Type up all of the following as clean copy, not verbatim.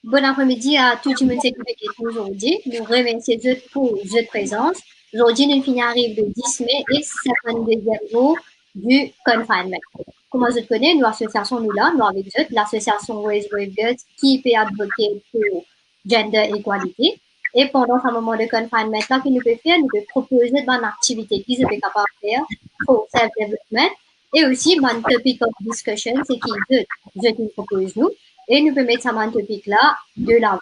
Bon après-midi à tout le monde qui est aujourd'hui. Nous remercions pour votre présence. Aujourd'hui, nous finissons arrive le 10 mai et 52e jour du confinement. Comment je connais, nous association nous là, nous avec eux, l'association Raise Girls qui peut advoquer pour gender equality. Et pendant ce moment de confinement là, que nous pouvons faire, nous pouvons proposer une activité qui sont capable de faire pour self-development et aussi une topic of discussion, c'est qui je nous propose nous. Et nous pouvons mettre ça dans topic là de l'avant.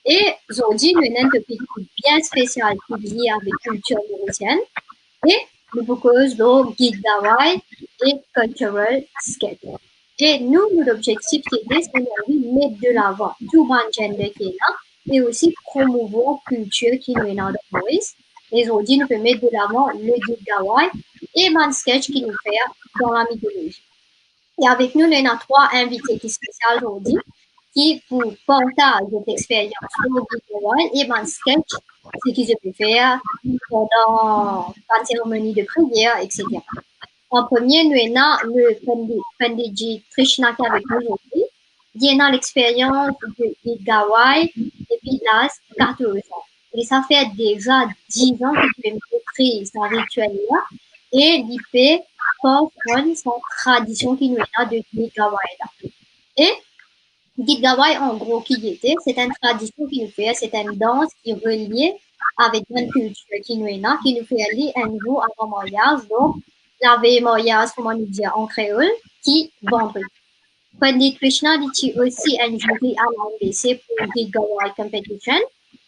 Et aujourd'hui, nous avons un topic bien spécial qui est lié avec la culture mauricienne. Et nous proposons le guide d'Hawaï et cultural sketch. Et nous, notre objectif qui est de mettre de l'avant tout le gender qui est là et aussi promouvoir la culture qui nous est dans le Maurice. Et aujourd'hui, nous pouvons mettre de l'avant le guide d'Hawaï et le sketch qui nous fait dans la mythologie. Et avec nous, nous avons trois invités qui sont spéciaux aujourd'hui, qui pour partager cette expérience sur le guide et mon sketch, ce qu'ils je peux faire pendant la cérémonie de prière, etc. En premier, nous avons le Panditji Trishna qui est avec nous aujourd'hui. Il a l'expérience de guide Gawai depuis l'âge 14 ans. Et ça fait déjà 10 ans qu'il maîtrise ce rituel-là et il fait comprendre sa tradition qui nous est là de guide Gawai. Et guide Gawai, en gros, qui était, c'est une tradition qui nous fait, c'est une danse qui est reliée avec une culture qui nous est là, qui nous fait aller un jour avant mariage, donc la veille mariage, comment nous dire en créole, qui vendredi. Pandit Krishna dit aussi un jury à l'AMBC pour Guide Gawai Competition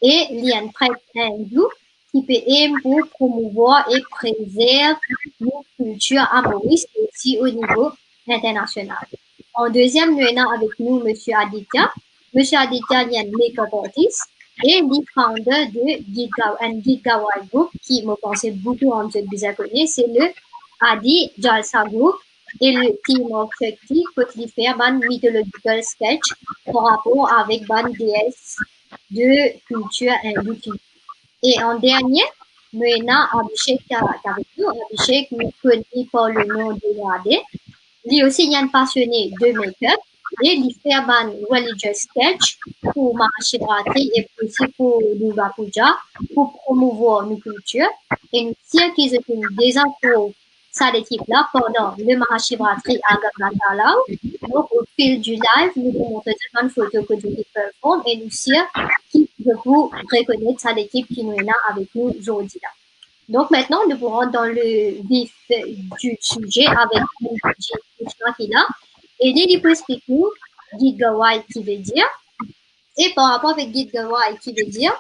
et il y a un prêtre hindou qui peut aimer pour promouvoir et préserver nos cultures à Maurice et aussi au niveau international. En deuxième, nous avons avec nous M. Aditya. M. Aditya est un make-up artist et le founder de Guide Gawai Group qui me pensait beaucoup en ce bizarre connu, c'est le Adi Jalsa Group et le team objectif pour faire un mythological sketch par rapport avec une déesse de culture hindoue. Et en dernier, nous avons Abhishek avec nous. Abhishek nous connaît par le nom de Radhe. Lui aussi, il est un passionné de make-up et il fait un religious sketch pour Mahashivratri et aussi pour Durga Puja pour promouvoir nos cultures. Et nous sommes qu'ils ont déjà pour cette équipe-là pendant le Mahashivratri à Gagratala. Donc, au fil du live, nous vous montrons une photo que nous performe et nous sommes qui vous reconnaître cette équipe qui nous est là avec nous aujourd'hui. Donc maintenant, nous pourrons dans le vif du sujet avec Krishna qui est là. Et il peut expliquer nous Guide Gawai qui veut dire. Et par rapport avec Guide Gawai qui veut dire,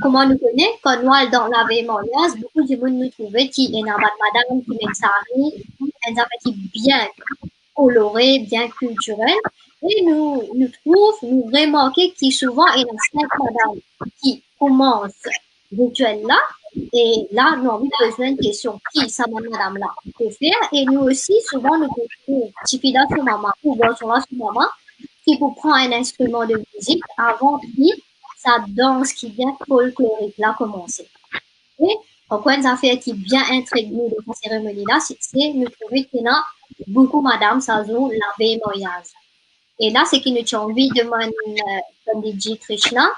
comment nous connaît, quand nous allons dans la veille mariage, beaucoup de monde nous trouve qui est une madame qui met une sari, une qui bien colorée, bien culturelle. Et nous remarquons qu'il souvent il y a une madame qui commence rituel là. Et là, nous avons besoin de questions qui ça madame-là peut faire. Et nous aussi, souvent, nous pouvons petit là sur maman ou garçon là sur maman qui peut prendre un instrument de musique avant que sa danse qui vient folklorique là commencer. Et pourquoi une affaire qui bien intrigue nous de cette cérémonie-là, c'est nous trouver qu'il y a beaucoup madame, ça joue la veille mariage. Et là, c'est qui nous a envie de demander Panditji Krishna.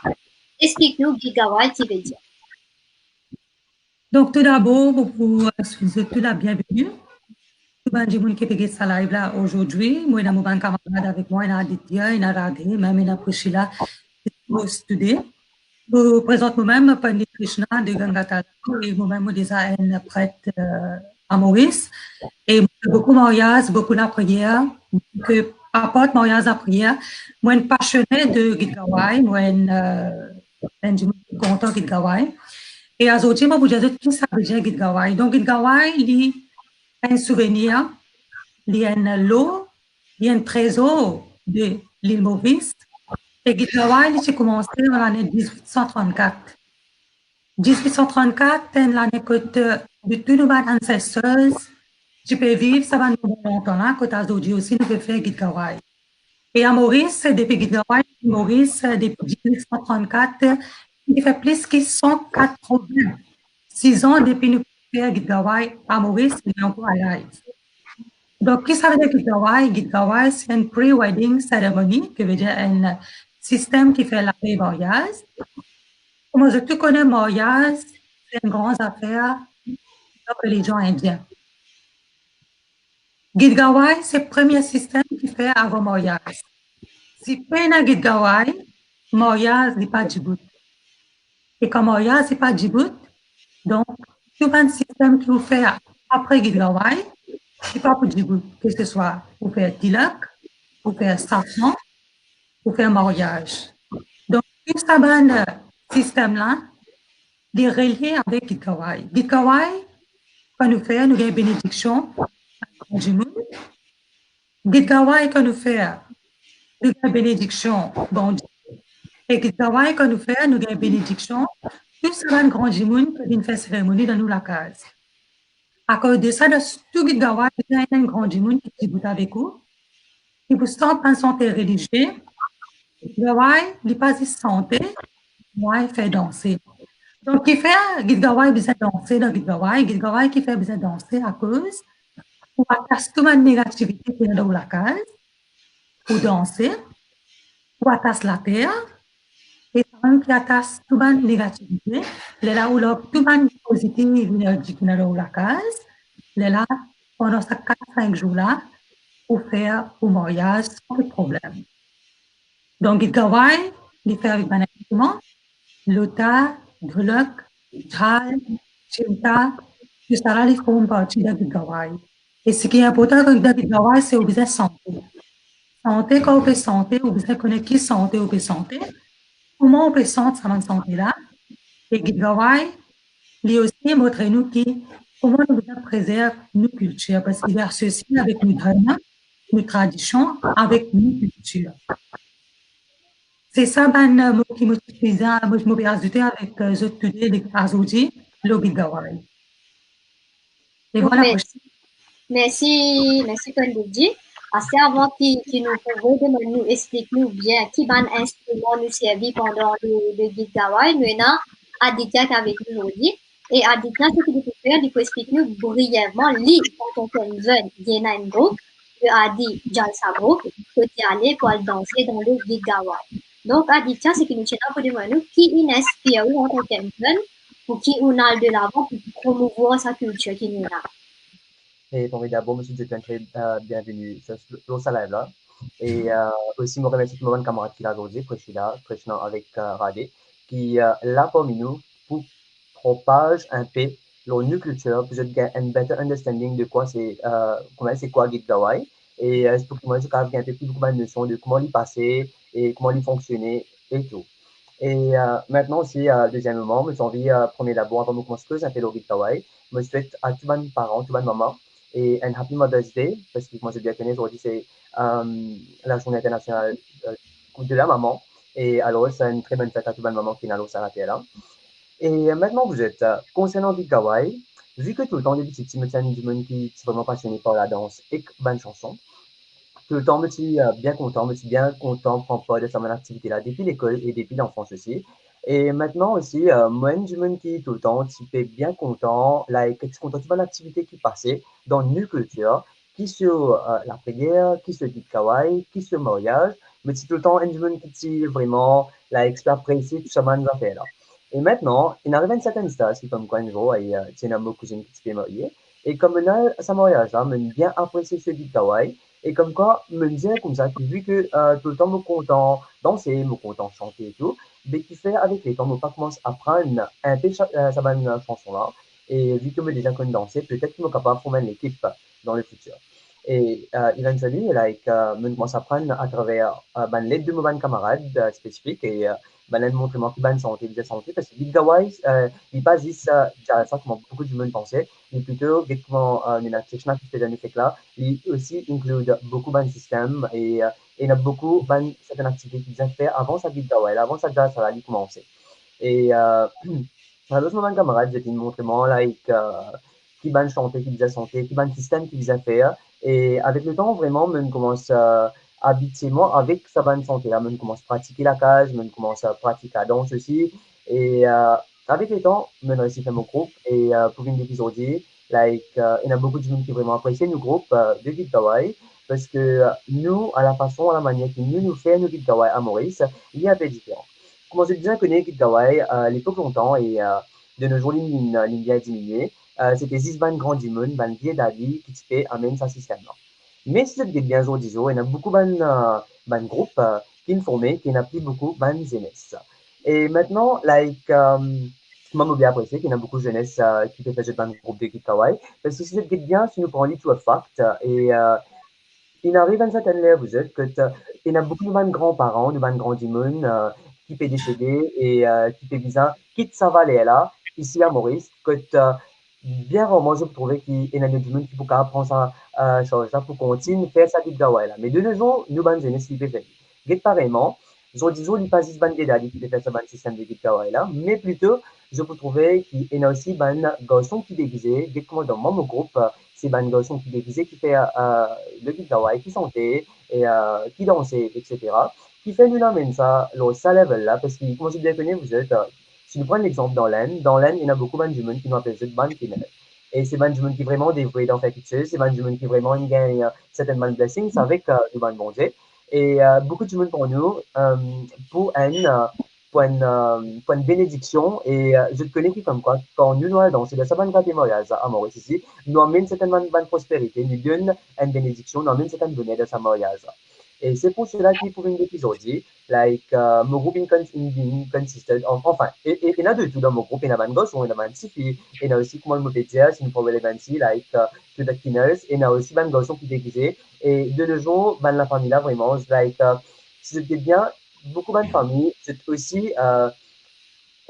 Explique-nous Guide Gawai qui veut dire. Donc, tout d'abord, pour souhaiter la bienvenue. Tout le monde qui est ce live là aujourd'hui, moi, j'ai mon camarade avec moi, il y a Aditya, il y a Radhe, même il y a Priscilla, pour étudier. Je présente moi-même Pandit Krishna de Gangatala et moi-même déjà un prêtre à Maurice. Et beaucoup de mariages, beaucoup de prières, que apporte mariage à prière. Moi, je suis passionnée de Guide Gawai, moi, je suis content de Guide Gawai. Et aujourd'hui, je vais vous dire tout ça veut dire Guide Gawai. Donc, Guide Gawai, il a un souvenir, il a un lot, il y a un trésor de l'île Maurice. Et Guide Gawai, il a commencé en l'année 1834. 1834, c'est l'année que de tous nos ancêtres, je peux vivre, ça va nous longtemps là, que aujourd'hui aussi, nous pouvons faire Guide Gawai. Et à Maurice, depuis Guide Gawai, Maurice, depuis 1834, il fait plus que 186 ans depuis nous faire Guide Gawai à Maurice, il est encore à live. Donc, qu'est-ce que ça veut dire Gitgawai? Gitgawai, c'est une pre-wedding ceremony, qui veut dire un système qui fait l'après-mariage. Comme je te connais, mariage, c'est une grande affaire de la religion indienne. Gitgawai, c'est le premier système qui fait avant mariage. Si pas na Gitgawai, mariage n'est pas Djibouti. Et comme mariage n'est pas Djibouti, donc, tout un système qui vous fait après Gitgawai, c'est pas pour Djibouti, que ce soit pour faire tilak, pour faire safran, pour faire mariage. Donc, tout ce système-là, est relié avec Gitgawai. Gitgawai, quand nous faisons, nous avons une bénédiction du monde. Gitgawai, quand nous faisons, nous avons une bénédiction bon Dieu. Et Gitgawai, quand nous faisons, nous avons une bénédiction. Tout ce grand du monde qui vient faire cérémonie dans nous la case. À cause de ça, tout Gitgawai, il y a un grand du monde qui est avec vous. Et vous sentez en santé religieuse. Gitgawai, il n'est pas santé, moi, il fait danser. Donc, qui fait Gitgawai besoin danser dans Gitgawai, Gitgawai qui fait besoin danser à cause pour attacher toute la négativité qui est dans la case, pour danser, pour attacher la terre, et quand qui attache toute la négativité, c'est là où toute la positivité énergie qui est dans la case, c'est là, pendant ces 4-5 jours-là, pour faire au mariage sans problème. Donc, Gitgawai, il fait avec un instrument, l'ota, ढोलक, झाल, चिमटा, ये सारा les font partie de Gitgawai. Et ce qui est important avec Gitgawai, c'est obligé santé. Santé, quand on peut santé, on peut connaître qui santé, on peut santé. Comment on peut sentir sa santé-là? Et Gitgawai, lui aussi, montre-nous comment nous préserver nos cultures, parce qu'il est associé avec nos dharma, nos traditions, avec nos cultures. C'est ça, qui me faisait, je me ajouter avec je étudiais les Azoudi, le Gitgawai. Et voilà. Merci, Kondiji. Assez avant qui nous pouvait nous expliquer bien qui ban instrument nous servit pendant le Gitgawai. Maintenant, Aditya est avec nous aujourd'hui. Et Aditya, ce qu'il peut faire, il peut expliquer nous brièvement, quand on fait une jeune, il y a un groupe, de Adi Jalsa Group, que tu es allé pour danser dans le Gitgawai. Donc, Aditya, ce qui nous tient pour nous, qui inspire en tant que jeune, pour qui on a de l'avant pour promouvoir sa culture qui nous a. Et formidable, monsieur Jetan, très bienvenue sur ce live-là. Et aussi, je remercie tout le monde camarade qui l'a aujourd'hui, Preshila, avec Radé, qui là parmi nous pour propager un peu leur culture, pour avoir un better understanding de quoi c'est quoi Gitgawai. Et c'est pour que moi, je garde un peu plus de notion de comment il passait et comment il fonctionnait et tout. Et maintenant aussi, deuxièmement, j'ai envie, premier d'abord, avant de commencer un peu le Gitgawai, je souhaite à tous les parents, tous les mamans, et un Happy Mother's Day, parce que moi je bien connais, aujourd'hui c'est la journée internationale de la maman, et alors c'est une très bonne fête à toutes les mamans qui n'ont pas raté là. Et maintenant vous êtes, concernant Gitgawai, vu que tout le temps, les petits me tiennent du monde qui sont vraiment passionnés par la danse et bonne chanson, tout le temps, je suis bien content, de prendre part de cette activité-là, depuis l'école et depuis l'enfance aussi. Et maintenant aussi, moi, je me dis tout le temps, tu es bien content, content de l'activité qui passait dans nos cultures, qui sur la prière, qui sur le Gitgawai, qui sur le mariage, mais c'est tout le temps, je me dis vraiment, apprécier tout ça, que fait là. Et maintenant, il arrive à une certaine stage, comme quoi, un jour, et tu as ma cousine qui s'est mariée, et comme on a ce mariage-là, on bien apprécié ce Gitgawai, et comme quoi, me disait comme ça, vu que tout le temps, me content danser, me content chanter et tout, mais qui fait avec les temps, me pas commence à prendre un peu sa bonne chanson-là. Et vu que me déjà connais danser, peut-être que me capable de former l'équipe dans le futur. Et eventually, me commence à prendre à travers l'aide de mes camarades spécifiques et l'aide montre moi qui bonne santé, bien santé, parce que Gitgawai, il pas juste ça comme beaucoup de monde pensait, mais plutôt comment une activité qui fait dans l'effet là, il aussi inclut beaucoup de systèmes et il y a beaucoup de certaines activités qu'ils ont fait avant sa Gitgawai, avant sa jazz, ça allait commencer. Et alors, mon camarade, j'ai montré moi, qui va chanter, qui va chanter, qui va un système qui va faire. Et avec le temps, vraiment, on commence à habiter moi avec sa bonne santé. Là, on commence à pratiquer la cage, on commence à pratiquer la danse aussi. Et avec le temps, on a réussi à faire mon groupe et pour une épisode, Il y a beaucoup de gens qui vraiment apprécient nos groupes de Guide Kawaii parce que nous, à la façon, à la manière que nous faisons nos Guide Kawaii à Maurice, il y a un peu différent. Comment je bien connais Guide Kawaii à l'époque longtemps et de nos jours, l'India a diminué. C'était 6 bandes grands du monde, bandes vieilles d'avis qui te fait amener ce système-là. Mais si vous êtes bien aujourd'hui, il y a beaucoup de groupes qui sont formés, qui n'ont plus beaucoup de jeunesse. Et maintenant, moi, j'ai bien apprécié qu'il y a beaucoup de jeunesse qui peut faire un groupe d'équipe kawaii. Parce que si vous êtes bien, si nous prenons tout à fact, et il arrive à une certaine level, vous êtes, que il y a beaucoup de grands-parents, de grands du monde qui peut décéder et qui peut bizarre, quitte ça va aller là, ici à Maurice, que bien rarement je trouver qu'il y a du monde qui peut prendre ça, charge ça pour continuer à faire ça du kawaii là. Mais de nos jours, nous, ban jeunesse qui peut faire. Et pareillement, je dis, il pas juste ban qui peut faire ce système de kawaii là, mais plutôt, je peux trouver qu'il y a aussi ban garçons qui déguisés, comment dans mon groupe, c'est ban garçons qui déguisés, qui fait le guide kawaii, qui chantait et qui dansait, etc. Qui fait nous amène ça, ça level là, parce que, comme je bien connais, vous êtes, si nous prenons l'exemple dans l'Inde, il y a beaucoup de gens qui nous appellent cette bande qui et c'est des gens qui vraiment dévoués dans faire quelque chose, c'est des gens qui vraiment gagnent certainement blessings avec du bande bon Dieu. Et beaucoup de gens pour nous, pour une bénédiction. Et je te connais qui comme quoi, quand nous nous dansons de sa bonne témoignage à Maurice ici, nous amène certainement une bonne prospérité, nous donne une bénédiction, nous amène certaine bonheur de sa mariage. Et c'est pour cela qu'il pour une épisode, mon groupe consisted enfin, et il y en a de tout dans mon groupe, il y en a 20 gosses, il y en a 26 filles, il y en a aussi, comment je me peux dire, si nous pouvons les 26, to the Kinners, et il y en a aussi 20 gosses qui déguisés. Et de nos jours, la famille là, vraiment, si c'était bien, beaucoup de familles, c'est aussi,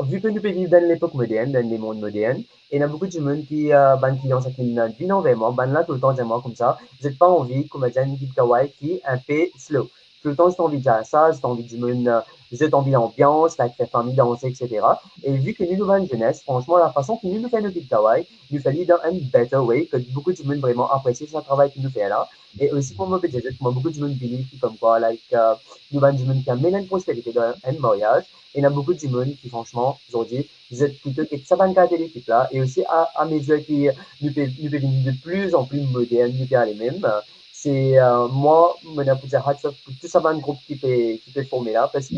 vu que nous vivons dans l'époque moderne, dans les mondes modernes, il y a beaucoup de gens qui ont cette vie non vraiment, là tout le temps, moi comme ça, j'ai pas envie, comme dire, une vie de kawaii qui est un peu slow. Tout le temps, j'ai envie de dire ça, j'ai envie du monde, j'ai envie d'ambiance, la famille danser, etc. Et vu que nous, nous jeunesse, franchement, la façon que nous faisons nos vie de kawaii, nous fait dans un better way, que beaucoup de monde vraiment apprécie ce travail que nous faisons là. Et aussi, pour moi, peut-être, moi, beaucoup de monde believe comme quoi, nous, du monde qui amène une prospérité dans un mariage. Il y a beaucoup de monde qui, franchement, aujourd'hui, vous êtes plutôt que ça va de l'équipe là. Et aussi, à mesure que nous pouvons devenir de plus en plus modernes, nous pouvons aller même. C'est moi, je peux dire hats off pour tout ça, un groupe qui peut former là. Parce que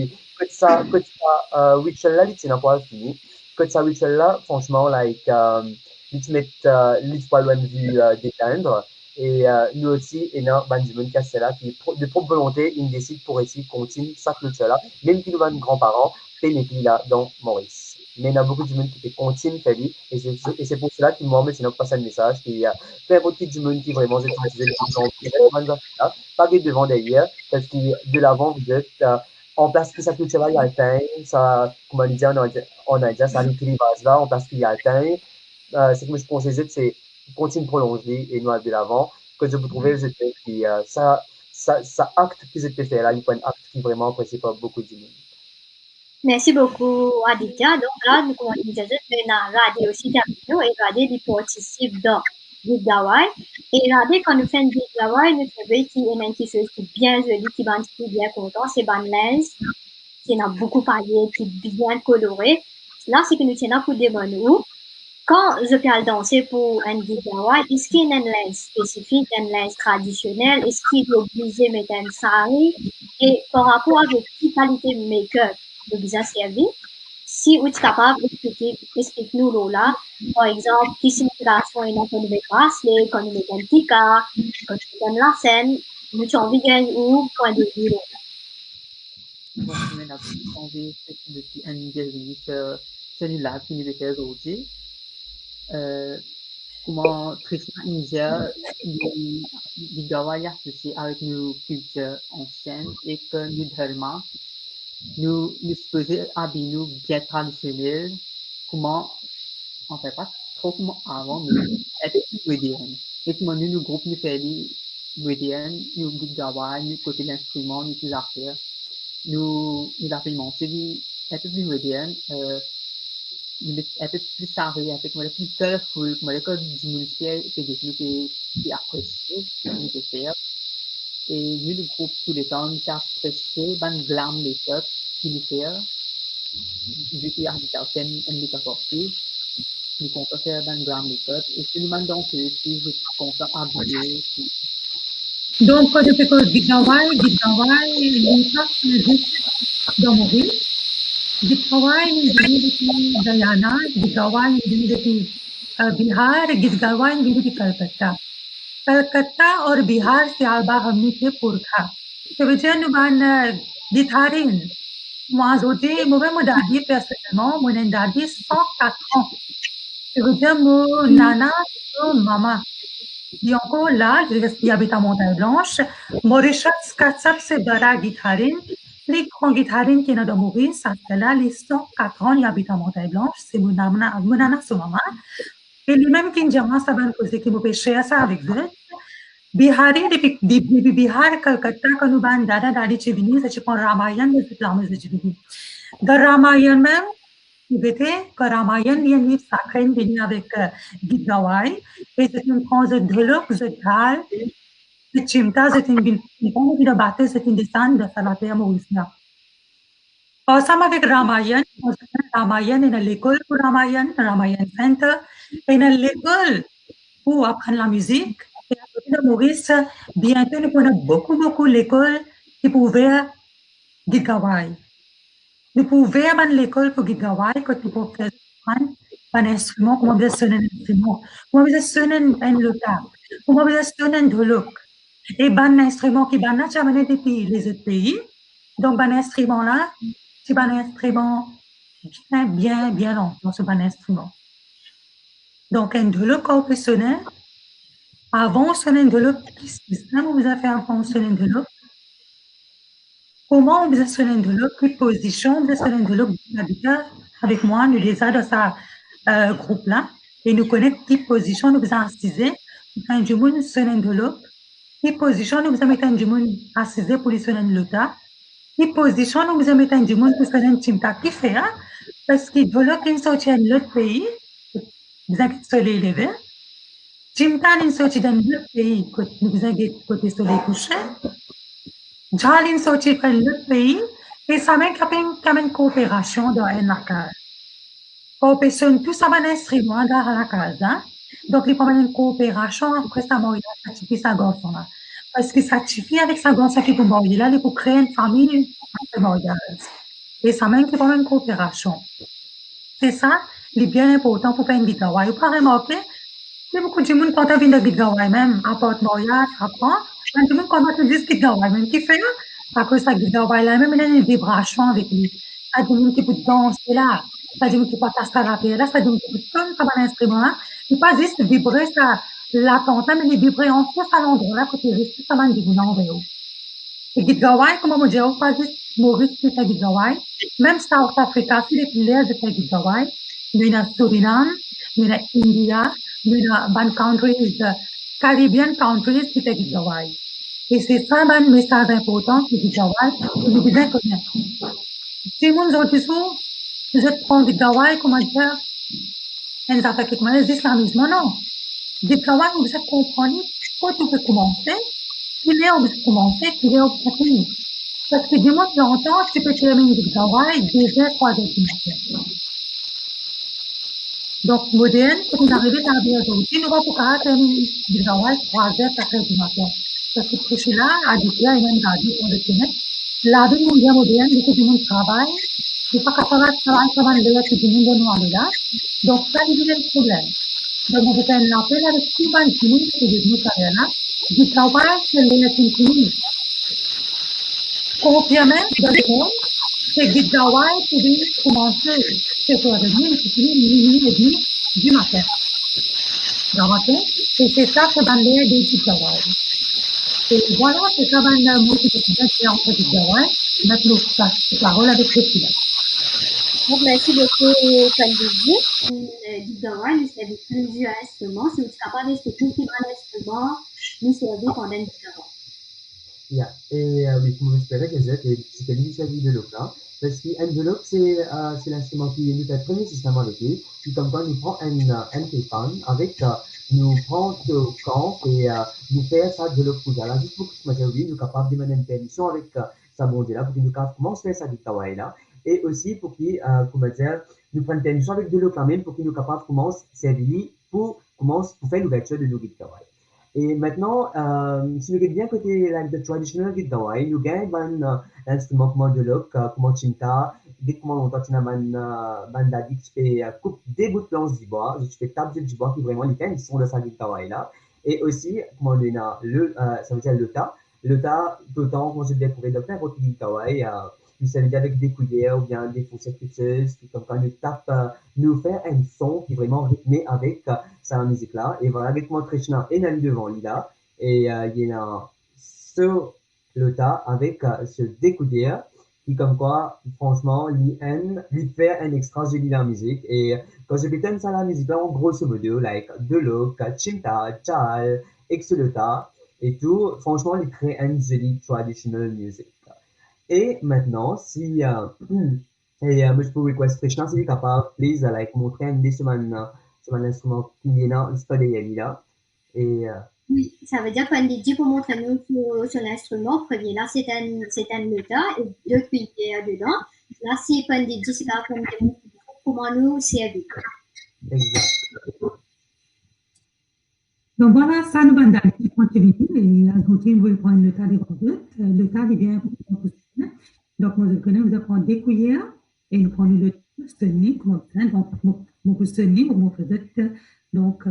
ritual là, c'est pas fini. Que ça, ritual là, franchement, ils mettent l'histoire loin de vue d'éteindre. Et nous aussi, il y a du monde qui est là, qui de propre volonté, ils décident pour essayer de continuer ça clôture là, même si nous avons grands-parents, pénétrer là dans Maurice. Mais il y a beaucoup de monde qui continue de faire et c'est pour cela que moi, je pas passé un message qui a peu importe du monde qui vraiment utilisé le là, pas de devant derrière, parce que de l'avant, vous êtes en place que ça clôture là, il y a le temps, ça, comment dire, on a dit, ça l'équilibre là, en place qu'il y a le temps, c'est que je pensais, c'est continue de prolonger et nous de l'avant, que je vous trouvais, qui, ça acte que j'étais fait là, il y a un acte qui vraiment apprécié par beaucoup de monde. Merci beaucoup, Aditya. Donc là, nous commençons à regarder aussi terminé et regarder les participes dans Guide Gawai. Et regardez, quand nous faisons Guide Gawai, nous trouvons qu'il y a une chose qui est bien jolie, qui est bien content, c'est Ban Lens, qui a beaucoup parlé, qui est bien coloré. Là, c'est que nous tenons pour demander où. Quand je parle danser pour un Guide Gawai, est-ce qu'il y a une lens spécifique, une lens traditionnelle? Est-ce qu'il est obligé de mettre un sari? Et par rapport à votre qualité de make-up, de bien servi, si vous êtes capable d'expliquer, explique-nous Lola, par exemple, quelle signification il y a quand nous met bracelet, quand nous met un tika, quand nous met la scène, nous avons envie de gagner où, point de vue Lola. Bon, on a envie depuis un interview que celui-là qui nous était aujourd'hui. Comment Tristan India, il doit y associer avec nos cultures anciennes et que nous dharma, nous supposons habiller nous bien traditionnels, comment, en fait pas trop comme avant, mais être plus moderne. Et comment nous groupe nous fait moderne, nous Gawai, nous côté l'instrument, nous les affaires, nous l'appelons, c'est un peu plus moderne, un peu plus sarré, un peu plus colorful, comme du municipal, c'est des trucs qui appréciés, nous peut faire. Et nous, le groupe, tous les temps, nous apprécié, glam make-up, qui nous fait, vu qu'il y a des personnes, un make-up artiste. nous comptons faire une grande méthode. Et si nous demandons que si je compte habiller, Donc, depuis que Gitawai, l'État existe dans Maurice. Gitawai est venu depuis Guyana, Gitawai est venu depuis Bihar, Gitawai est venu depuis Calcutta. Calcutta और बिहार से आलबा हमने थे पुरखा तो विजय नुबान दिथारिन वहाँ जोते मुबे मुदादी personnellement mon endadi 104 ans तो विजय मो नाना तो मामा qui encore là qui habite à Montagne Blanche Mauritius का सबसे बड़ा guitarine les grands guitarines qui sont dans Maurice ça fait là les 104 ans qui habitent à Montagne Blanche c'est mon nana son maman et lui-même qui me ça va poser qui me pêcher ça avec eux Bihari बिहार कलकत्ता का नुबान दादा दादी चिविनी सच पर रामायण में इस्लाम से चिविनी द रामायण में बेटे का रामायण ये साखन बिनी avec Gitawai et c'est une cause de l'eau de tal de chimta c'est une qui de battre c'est une descente de salaté à Maurice और ça avec Ramayan est l'école pour Ramayan center et l'école pour apprendre la musique et à côté de Maurice, bientôt nous prenons beaucoup l'école qui pouvait Gitawai. Nous pouvons aller à l'école pour Gitawai quand nous pouvons faire un instrument, comment bien sonner un instrument, comment bien sonner un lota, comment bien sonner un dholok. Et un instrument qui va n'a jamais depuis les autres pays. Donc un instrument là, c'est un instrument bien longtemps, c'est un instrument. Donc un dholok qu'on peut sonner. Avant sonner de l'eau, qu'est-ce que vous avez fait avant sonner de l'eau? Comment vous avez sonné de l'eau? Quelle position vous avez sonné de l'eau? Avec moi, nous les avons dans ce groupe-là et nous connaissons quelle position nous vous avons assisé. Quand du monde sonne de l'eau, quelle position nous vous avez mis du monde assisé pour les sonner de l'eau? Quelle position nous vous avez mis du monde pour sonner de chimta? Qui fait ça? Parce que de l'eau qui est sorti de l'autre pays, vous avez soleil levé. Chimta in sorti dans l'autre pays, nous avons côté soleil couché. Jal in sorti dans l'autre pays, et ça mène comme une coopération dans la case. Coopération, tout ça va un instrument dans la case. Donc, il faut une coopération après ça, il certifie sa gosse. Parce qu'il certifie avec sa gosse qui peut mourir là, il faut créer une famille mariage. Et ça mène comme une coopération. C'est ça, il est bien important pour faire une Gitawai. Vous pouvez remarquer, il y a beaucoup de gens quand ils viennent de Gitawai même, à Port Montréal, apprend, quand tout le monde commence à dire Gitawai même, qui fait là, parce que ça Gitawai là même, il a une vibration avec lui. Ça dit qu'il peut danser là, ça dit qu'il peut tasser là, ça dit qu'il peut sonner comme un instrument là, il pas juste vibrer ça, l'attente là, mais il vibrer en face à l'endroit là, quand il reste, ça va dire non, et Gitawai, comme on dit, pas juste Maurice qui fait Gitawai, même South Africa, c'est les piliers de faire Gitawai, il y a Suriname, il y a India, il y a ban countries, Caribbean countries qui fait Gitawai. Et c'est ça un message important que Gitawai, que nous devons connaître. Si vous nous dites, vous êtes pour Gitawai, comment dire, un attaque comme l'islamisme, non. Gitawai, vous êtes comprenez, quand tu peux commencer, qu'il est où vous commencer, qu'il est où vous finir. Parce que du moins longtemps, tu peux terminer Gitawai 2 heures, 3 heures du matin. Donc, moderne, quand vous arrivez à la vie aujourd'hui, nous allons pouvoir terminer Gitawai 3 heures, 4 heures du matin. Parce que pour cela, à Dukia et même à Dukia, on le connaît, la vie mondiale moderne, beaucoup de monde travaille, c'est pas qu'à travailler, que du monde nous en est là. Donc, ça, c'est le problème. Donc, on peut faire un appel avec tout le monde qui est devenu carrière là. Gitawai, c'est les communes. Confirmez dans le monde que Gitawai pouvait commencer 7h30, c'est fini, 12h30 du matin. Dans le matin, et c'est ça que dans l'air des Gitawai. Et voilà, c'est ça dans le mot qui est entre Gitawai. Maintenant, je passe la parole avec Priscilla. Donc, merci beaucoup, Pandiji. Gitawai, nous servons plusieurs instruments. Si vous êtes capable de tout type d'instruments, nous servons pendant une Gitawai. Yeah. Et oui, comme j'espérais que c'était l'initiative de l'OCLA, parce qu'un enveloppe, c'est l'instrument qui nous fait premier système avec lui, puis comme quoi nous prend un téléphone avec, nous prend le camp et nous fait ça de l'autre côté. Là, juste pour que je me dise, oui, nous sommes capables de mener une permission avec sa monde là, pour que nous commencer à faire ça Gitawai là. et aussi pour qu'ils, comment dire, nous prennent permission avec de l'eau quand même pour qu'ils nous capables de servir pour faire l'ouverture de nos guides travail. Et maintenant, si nous regardons bien côté like, the traditional guide travail, nous gagnons un instrument comme de l'eau, comme chinta, dès comment longtemps tu as un daddy qui fait coupe des bouts de planches du bois, tu fais table du bois qui vraiment les peines, ils sont de sa guide travail là. Et aussi, comment on a ça veut dire le tas. Le tas, d'autant qu'on se découvre de faire votre guide travail, ça veut dire avec des cuillères ou bien des fourchettes pitcheuses, qui comme quand nous tape, nous faire un son qui est vraiment rythmé avec sa musique là. Et voilà, avec mon Krishna est allé devant lui là. Et il y a sur le tas avec ce découdère qui comme quoi, franchement, lui fait un extra génie de la musique. Et quand je bétonne ça la musique là, en grosso modo, like Delok, Chinta, Chal, Exolota et tout, franchement, il crée un joli traditional music. Et maintenant, si moi je peux request Krishna, si tu es capable, please, like, montrer un des sur mon instrument qui est là, c'est pas des là. Et Oui, ça veut dire qu'on dit pour montrer nous sur l'instrument, premier là c'est un nota et deux cuillères dedans. Là c'est qu'on dit c'est là qu'on dit comment nous servir. exact. Donc voilà, ça nous va d'aller continuer et à continuer, vous prendre le tas des vendeurs. Le tas est bien important. Donc, moi, je connais, vous apprenez des cuillères et nous prenons le tenir, comme ça. Donc, mon pouce tenir, mon peut-être. Donc,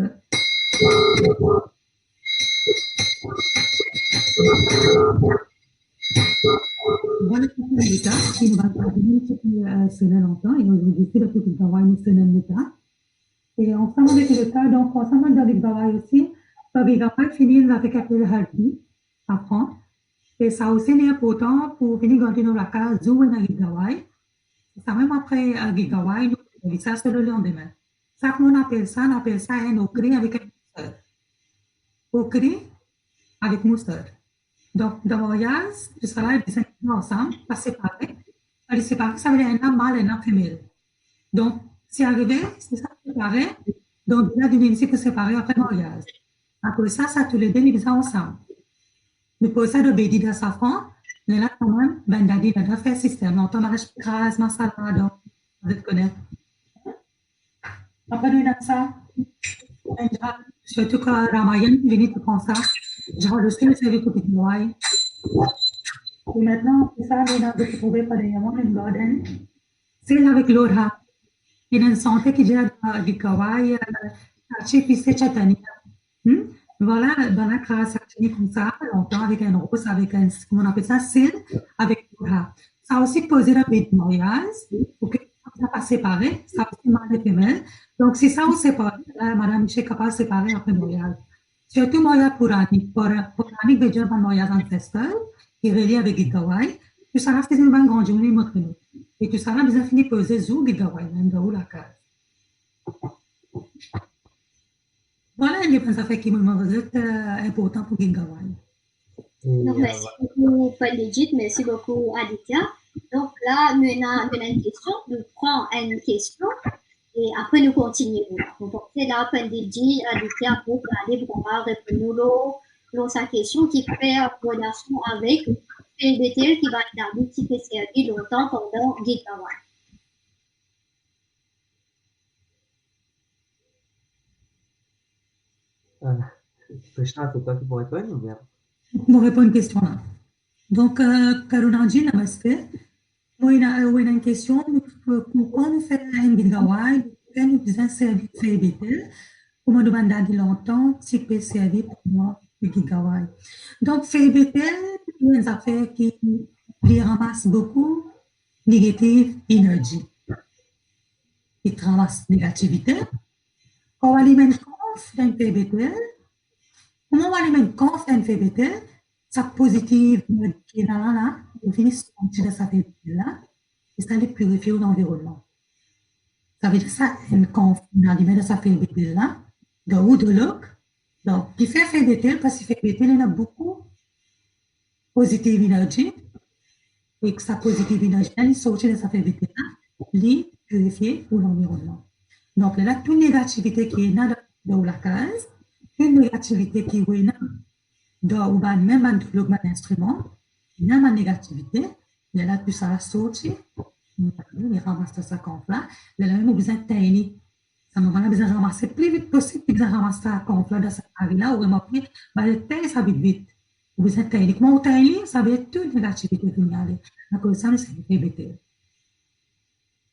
voilà le tas qui nous va continuer sonner longtemps et aujourd'hui, c'est le fait que nous avons sonner le tas. Et ensemble avec le tas, donc, ensemble avec le travail aussi, il va pas finir avec le heartbeat, apprendre. Et ça aussi est important pour venir continuer la case jouer dans le travail. Ça même après le travail, ça c'est le lendemain. Ça qu'on appelle ça un ocré avec un mousseur. Ocré avec mousseur. Donc, dans le voyage, tu seras les ensemble, pas séparés. Les séparés, ça veut dire un homme mâle et un homme femelle. Donc, c'est arrivé, c'est ça séparé. Donc, il y a du lycée pour séparer après le voyage. Après ça, tous les deux, ils sont ensemble. Nous pouvons de bédi de safran, mais là, quand même, ben, d'adi, on a fait système. Donc, on a crase, masala, donc, vous connaissez. Après, nous avons ça. Surtout que Ramayan, venu te prendre ça. J'ai reçu le service pour Pitouaï. Et maintenant, c'est ça, nous avons trouvé par les Yamon and Garden. C'est avec l'Ora. Il y a une santé qui j'ai du Kawaii, Tachi, puis c'est Chatani. Voilà, dans la classe comme ça, longtemps avec un rose, avec un, comment on appelle ça, cil, avec l'Ora. Ça a aussi posé la bête de mariage, pour que ça ne soit pas séparé, ça a aussi mal et femelle. Donc, si ça vous sépare, là, madame, je suis capable de séparer après le mariage. Surtout, mariage Puranique, veut dire un mariage ancestral, qui est relié avec Gitawai. Tu sauras que c'est une bonne grande journée, montre nous. Et tu sauras bien fini de poser Zou Gitawai, même dans la case. Voilà les points d'affaires qui me importants pour Gitawai. Donc, merci beaucoup, Paul Legit, merci beaucoup, Aditya. Donc là, nous avons une question, nous prenons une question. Et après, nous continuons. Donc, c'est là, Pandiji, Aditya, pour aller pouvoir répondre à sa question qui fait relation avec PLBTL qui va d'habitude qui fait servir longtemps pendant Gitawai. Krishna, c'est toi qui pourrais répondre ou bien? Pour répondre à une question là. Donc, Karunanji, namaste. Moi, il y a une question. Pourquoi nous faisons un Gitawai? Pourquoi nous faisons un service PLBTL? Comment nous demandons longtemps si peut servir pour moi le Gitawai? Donc, PLBTL, c'est une affaire qui lui ramasse beaucoup négative énergie. Il ramasse négativité. Quand on alimente conf dans PLBTL, comment on alimente conf dans PLBTL, sa positive qui est là, on finit sortir de sa PLBTL là, et ça les purifie l'environnement. Ça veut dire ça, une conf, on alimente de sa PLBTL là, de haut de l'eau. Donc, il fait PLBTL parce que PLBTL, il a beaucoup positive énergie. Et que sa positive énergie, elle sort de sa PLBTL là, les purifier pour l'environnement. Donc, là, toute négativité qui est dans la case, toute négativité qui est dans même dans l'instrument, il y a une négativité, et là, tout ça va sortir, il ramasse sa conf là, là, il a besoin de tailler. Ça m'a besoin de ramasser plus vite possible, puis besoin de ramasser sa conf là, dans sa là, ou m'a pris, bah, le taille, ça va vite. Ou besoin de tailler. Comment on taille, ça va être toute négativité qui vient aller. Donc, ça, c'est une bête.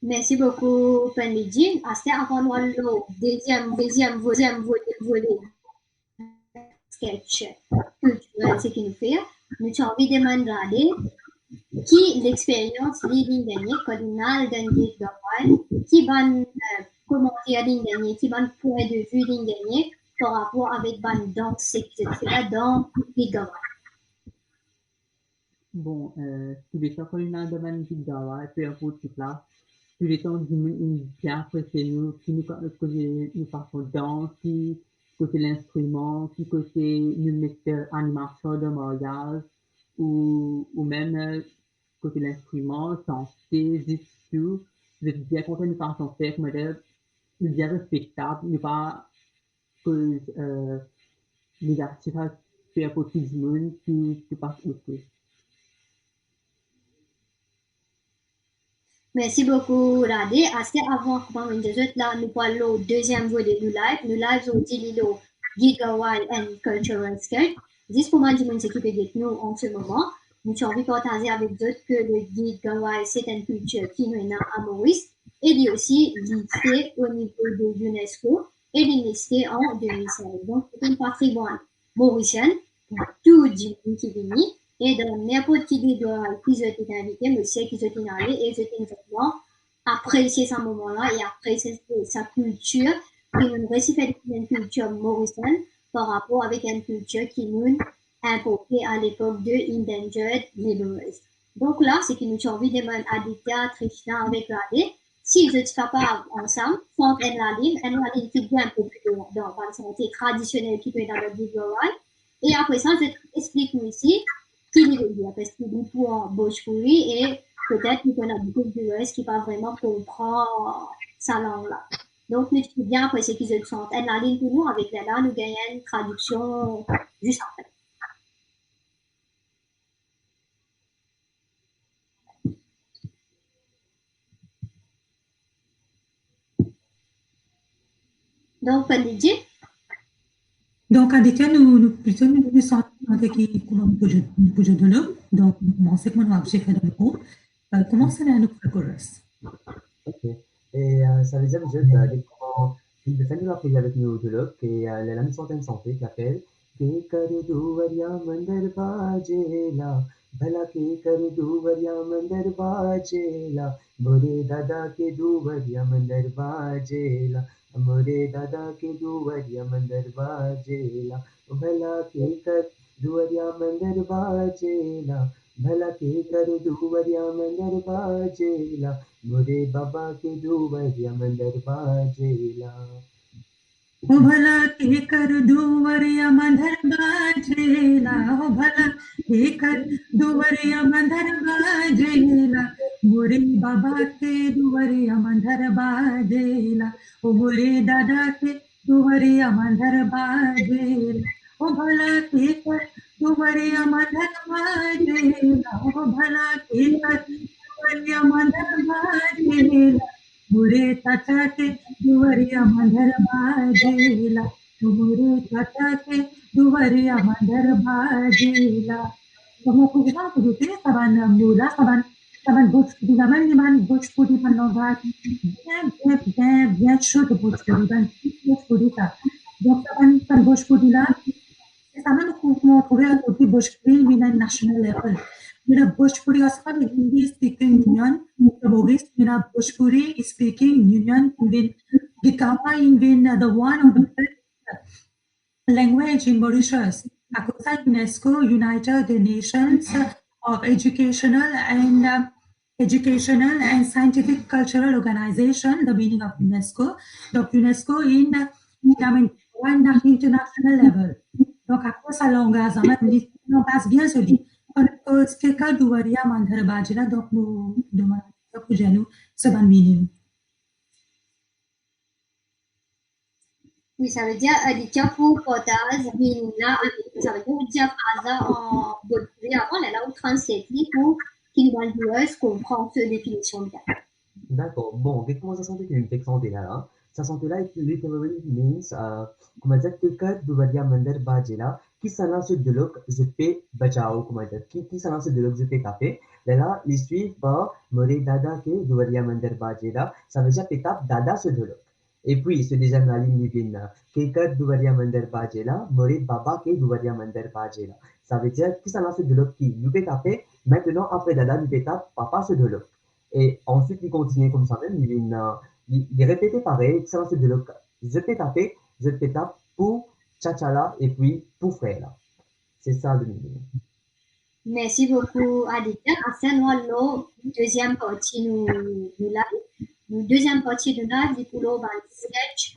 Merci beaucoup, Panidji. C'était avant le deuxième volet sketch culturel, ce qui nous fait. Nous avons envie de demander qui l'expérience leading dernier, cardinal d'un guide global, qui va commenter ligne dernier, qui va point de vue ligne dernier par rapport avec ban danse, ce qui se fait dans guide global. Bon, tous les temps qu'on a dans le guide global, peu importe tout là, tous les temps, ils bien apprécié nous, qui nous côté nous façon danse, qui côté l'instrument, qui côté nous mettre animation de mariage, ou même côté l'instrument, santé, tout. Je suis bien content de façon faire, mais nous bien respectable, nous pas que les artistes faire pour tout le monde qui passe aussi. Merci beaucoup, Radé. Assez avant comment on dit là, nous parlons au deuxième volet du live. Nous live aujourd'hui le Gigawatt and Cultural Skirt. Juste pour moi, du monde qui peut avec nous en ce moment. Nous avons envie de partager avec d'autres que le Gigawatt, c'est une culture qui nous est à Maurice. Et il est aussi listé au niveau de l'UNESCO et il est listé en 2016. Donc, c'est une patrimoine mauricienne pour tout le monde qui vient. Et dans n'importe qui vidéo qui a été invité, monsieur qui a été allé et j'ai exactement apprécié ce moment-là et apprécier sa culture qui nous récite une culture mauricienne par rapport avec une culture qui nous importée à l'époque de Endangered Laborers. Donc là, c'est qui nous a envie de demander Aditya, Trishna avec Radé. Si je ne fais pas ensemble, sans la ligne qui vient un peu plus dans la santé traditionnelle qui peut être dans le vidéo. Et après ça, je t'explique ici qui veut dire, parce qu'il est pour en Bhojpuri et peut-être qu'on a beaucoup de viewers qui pas vraiment comprendre sa langue-là. Donc, nous étudions bien après ce qu'ils se sentent. Elle a ligne pour nous, avec là, nous gagnons une traduction juste après. Donc, Panditji. Donc, Aditya, nous plutôt nous sentons qui comment nous pouvons de nous. Donc, nous commençons comme nous avons fait dans le groupe. Comment ça nous progresse? Ok. Et ça veut dire que comment il veut faire la prière avec nous de l'autre et la mise en santé qui appelle के कर दुवरिया मंदिर बाजेला भला के कर दुवरिया मंदिर बाजेला मोरे दादा के दुवरिया मंदिर बाजेला मोरे दादा के दुवरिया मंदिर बाजेला भला के कर दुवरिया मंदिर बाजेला भला के कर दुवरिया मंदिर बाजेला मोरे बाबा के दुवरिया मंदिर बाजेला ओ भला के कर दुवरिया मंदिर बाजेला ओ भला के कर दुवरिया मंदिर बाजेला मोरे बाबा के दुवरिया मंदिर बाजेला ओ मोरे दादा के दुवरिया मंदिर बाजेला ओ भला के कर दुवरिया मंदिर बाजेला ओ भला के कर दुवरिया मंदिर बाजेला मुरे चाचा के दुवरिया मंदिर बाजेला मुरे चाचा के दुवरिया मंदिर बाजेला como kugilang kuduti saban mula saban Bhojpuri naman naman Bhojpuri panogat bien chaud de Bhojpuri ta donc saban Bhojpuri la saban comment trouver un côté Bhojpuri win national level मेरा भोजपुरी असम हिंदी स्पीकिंग यूनियन Maurice मेरा Bhojpuri speaking union in Gitawa in the one of the best language in Mauritius. Akusa UNESCO United Nations of Educational and Scientific Cultural Organization, the meaning of UNESCO. Donc UNESCO in one international level. Donc à quoi ça l'engage? On passe bien se dit. Quelqu'un duvaria mandhar bajela donc nous demandons pour nous ce ban meaning. Oui, ça veut dire Aditya pour potage, Mina, ça veut dire Aditya Faza en Bhojpuri avant, elle a translate pour qui nous va comprendre cette définition de cas. D'accord. Bon, dès que ça sentait une texte là, ça sentait là, it literally means, comment dire, quelqu'un doit dire mandar bajela, qui s'en lance de l'autre, je peux bachao, comment dire, qui s'en lance de l'autre, je peux taper. Là, les suivent par More Dada ke doit dire mandar bajela, ça veut dire pétap Dada se de l'autre. Et puis, ce déjà Naline Livin, quelqu'un doit dire mandar bajela, More Baba ke doit dire mandar bajela. Ça veut dire qui s'en lance de l'autre qui nous peut taper, maintenant après Dada nous peut taper papa se de l'autre. Et ensuite, il continue comme ça même, il répétait pareil, ça c'est de l'autre. Je peux taper pour Tchatchala et puis pour frère. C'est ça le milieu. Merci beaucoup, Aditya. Enfin, nous, deuxième partie, nous live. Deuxième partie de live, pour le sketch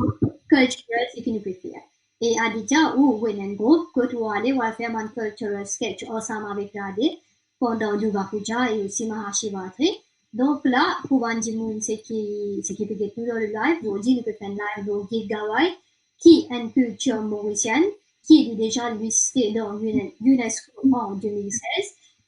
culturel, c'est qui nous peut faire. Et Aditya, ou Wenen Group, que tu vas aller, on va faire un cultural sketch ensemble avec Radhe pendant Durga Puja et aussi Mahashivatri. Donc là, pour Bandimoun, c'est qui peut être dans le live, aujourd'hui, nous peut faire un live de Gigawai, qui est une culture mauricienne, qui est déjà listée dans l'UNESCO en 2016.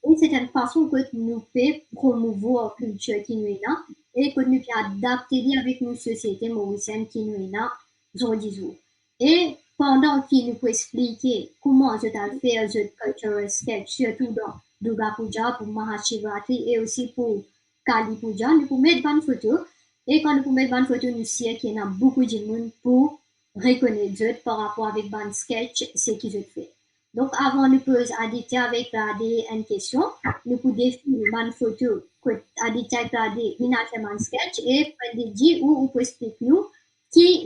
Et c'est une façon que nous pouvons promouvoir la culture qui nous est là et que nous pouvons adapter avec nos sociétés mauriciennes qui nous est là aujourd'hui. Et pendant qu'il nous peut expliquer comment je dois faire ce cultural sketch, surtout dans Durga Puja, pour Mahashivatri et aussi pour Kali Puja, nous pouvons mettre une photo. Et quand nous pouvons mettre une photo, nous savons qu'il y a beaucoup de monde pour reconnaître par rapport avec un sketch, ce qu'ils ont fait. Donc, avant de poser Aditya avec Radhe une question, nous pouvons définir une photo que Aditya et Radhe ont fait un sketch et dire où on peut expliquer nous qui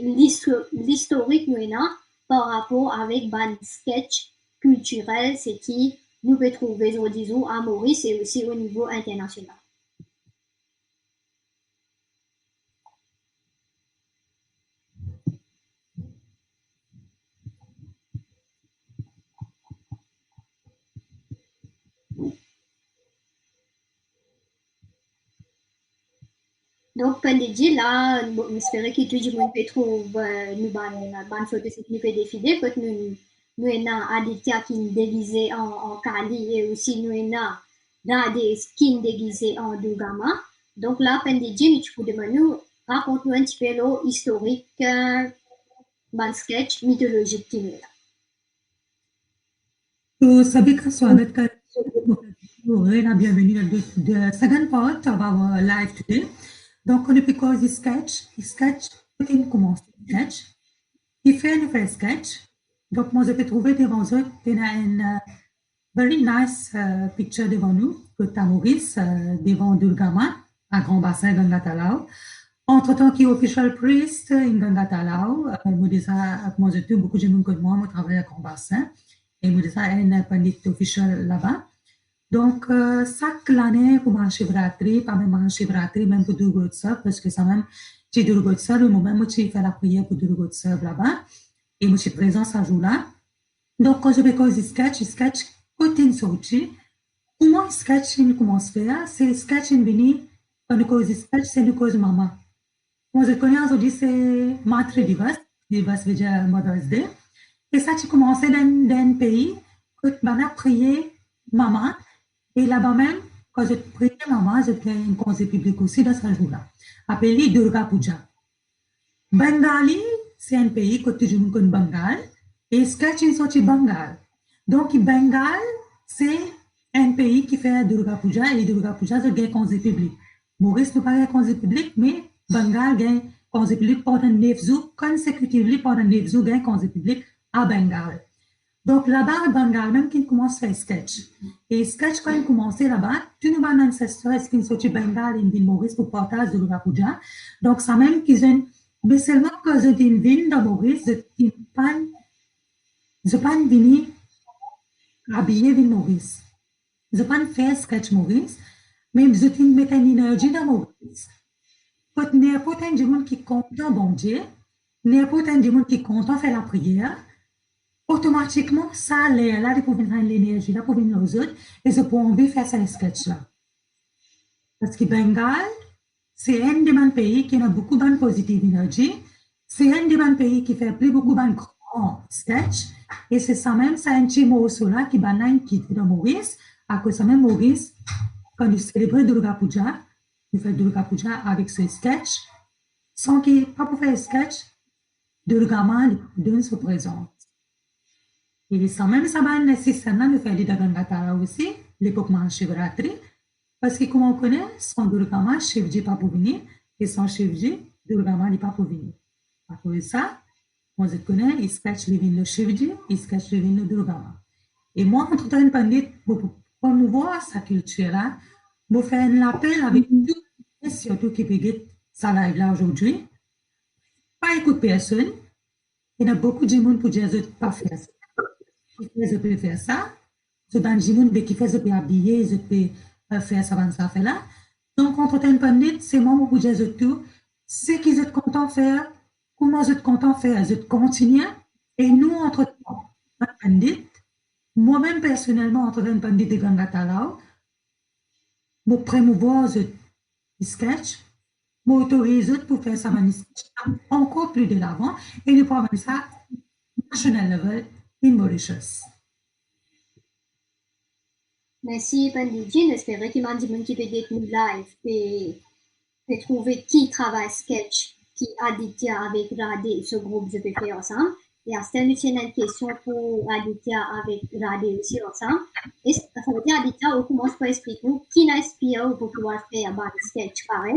l'historique nous est par rapport avec un sketch culturel, c'est qui nous peut trouver aujourd'hui à Maurice et aussi au niveau international. Donc, Panditji, là, j'espère que tout le monde peut trouver nous bonne photo, c'est nous peut défiler, que nous avons Aditya qui est déguisé en Kali et aussi nous avons Radhe qui est déguisé en Durgama. Donc là, Panditji, nous pouvons demander, raconte-nous un petit peu l'historique, un sketch mythologique qui est là. तो सभी का स्वागत करते हैं bienvenue dans the second part of our live today. Donc, on peut cause sketch, on commence le sketch, il fait un sketch. Donc, moi, je peux trouver devant eux, il y a une very nice picture devant nous, que Maurice, devant Durgama, à Grand Bassin, Ganga Talao. Entre-temps, qui est official priest, in Ganga Talao, moi, je trouve beaucoup de gens comme moi travaille à Grand Bassin. Et moi, ça est un pandit officiel là-bas. Donc, chaque année pour Mahashivratri, pas même Mahashivratri, même pour Durgotsav, parce que ça même, j'ai Durgotsav, le moment où j'ai fait la prière pour Durgotsav là-bas, et moi, je suis présent ce jour-là. Donc, quand je vais cause sketch, côté une sortie, comment sketch, il commence à faire, c'est sketch, il vient, quand on cause sketch, c'est une cause maman. Moi, je connais aujourd'hui, c'est Matri Divas veut dire Mother's Day. Et ça, tu commences dans un pays que tu vas prier maman. Et là-bas même, quand je prie maman, je fais une conseil public aussi dans ce jour-là, appelé Durga Puja. Bengali, c'est un pays que tu joues comme Bengal. Et sketch, ils sont Bengal. Donc, Bengal, c'est un pays qui fait Durga Puja. Et Durga Puja, c'est un conseil public. Maurice n'a pas un conseil public, mais Bengal a un conseil public pendant 9 jours, consécutivement pendant 9 jours, un conseil public à Bengal. Donc là-bas, Bengal, même qui commence à faire sketch. Et sketch, quand il commence là-bas, tu nous vas un ancestor, qui sont du Bengal, in Maurice pour partage de Durga Puja. Donc ça même qu'ils ont, mais seulement que je dis une dans Maurice, je pas venir habiller de Maurice. Je pas faire sketch Maurice, mais je dis mettre une énergie dans Maurice. Quand n'importe un monde qui compte dans bon Dieu, n'importe un monde qui compte faire la prière, automatiquement, ça allait là, pour venir l'énergie, là, pour venir aux autres, et je peux envie faire ce sketch-là. Parce que Bengal, c'est un des pays qui a beaucoup de positive énergie, c'est un des pays qui fait plus beaucoup de grands sketch, et c'est ça même, c'est un petit morceau là qui va qui dans Maurice, à cause ça même Maurice, quand nous célébrons Durga Puja, nous faisons Durga Puja avec ce sketch, sans qu'il pas pour faire sketch, Durga Man donne se présente. Et sans même ça va nécessairement nous faire des Dagangatara aussi, l'époque Mahashivratri, parce que comme on connaît, sans Durga Man, Shivji pas pour venir, et sans Shivji, Durga Man n'est pas pour venir. À cause de ça, on se connaît, il sketch les vignes de Shivji, il sketch les vignes de Durga Man. Et moi, entre temps, pandit, pour promouvoir sa culture-là, je fais un appel avec tout, et surtout qui peut ça live là aujourd'hui. Pas écouter personne. Il y a beaucoup de gens pour dire que je ne peux pas faire ça. Je peux faire ça. C'est dans les gens qui font, je peux habiller, je peux faire ça, faire là. Donc, entre temps, pandit, c'est moi pour dire que tout, ce qu'ils sont contents de faire, comment je suis content de faire, je continue. Et nous, entre temps, pandit, moi-même, personnellement, entre temps, pandit de Gangatalao, je promouvoir le sketch, je m'autorise pour faire ça encore plus de l'avant et nous pouvons faire ça national level in Mauritius. Merci, Panditji. J'espère qu'il m'a dit que tu peux être live et trouver qui travaille sketch, qui Aditya avec Radhe, ce groupe, je peux faire ensemble. Et à ce moment une question pour Aditya avec Radhe aussi ensemble. Et ça veut dire, Aditya, on commence par expliquer qui n'inspire pour pouvoir faire un sketch pareil.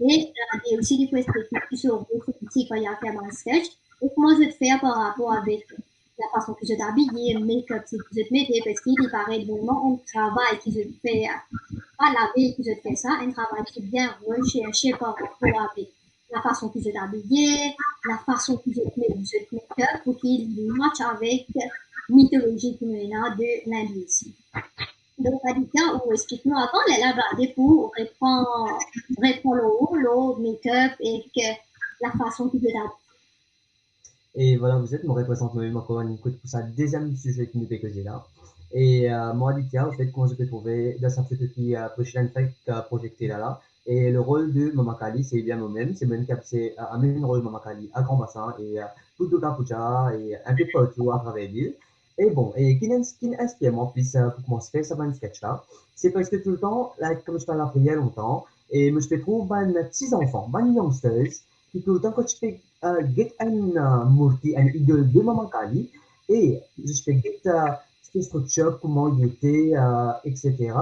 Et Radhe aussi, il faut expliquer sur le petit quand il y a fait un sketch. Et comment je vais faire par rapport avec la façon que je t'habille, le make-up que je te mets, parce qu'il paraît vraiment un travail que je fais, pas la veille que je fais ça, un travail qui est bien recherché par rapport avec la façon que je t'habille, la façon que je te mets du make-up pour qu'il matche avec la mythologie que nous avons de l'Inde ici. Donc, Aditya, ou explique-nous, attends, elle a regardé pour répondre le make-up et la façon que je t'habille. Et voilà, vous êtes, me représente moi-même encore une écoute pour ça, deuxième sujet qui nous fait causer là. Et moi, Aditya, au fait, comment je peux trouver dans sa petite prochaine fête projectée là. Et le rôle de Mama Kali, c'est bien moi-même, c'est même c'est un même rôle de Mama Kali à Grand Bassin et tout de Kapucha et un peu partout à travers l'île. Et bon, et qui inspire moi plus pour commencer à faire ça, sketch là, c'est parce que tout le temps, là, comme je t'en ai appris il y a longtemps, et je te trouve ben, petits enfants, ben youngsters, qui tout le temps, quand tu fais get un murti, un idole de Mama Kali, et je fais get cette structure, comment il était, etc.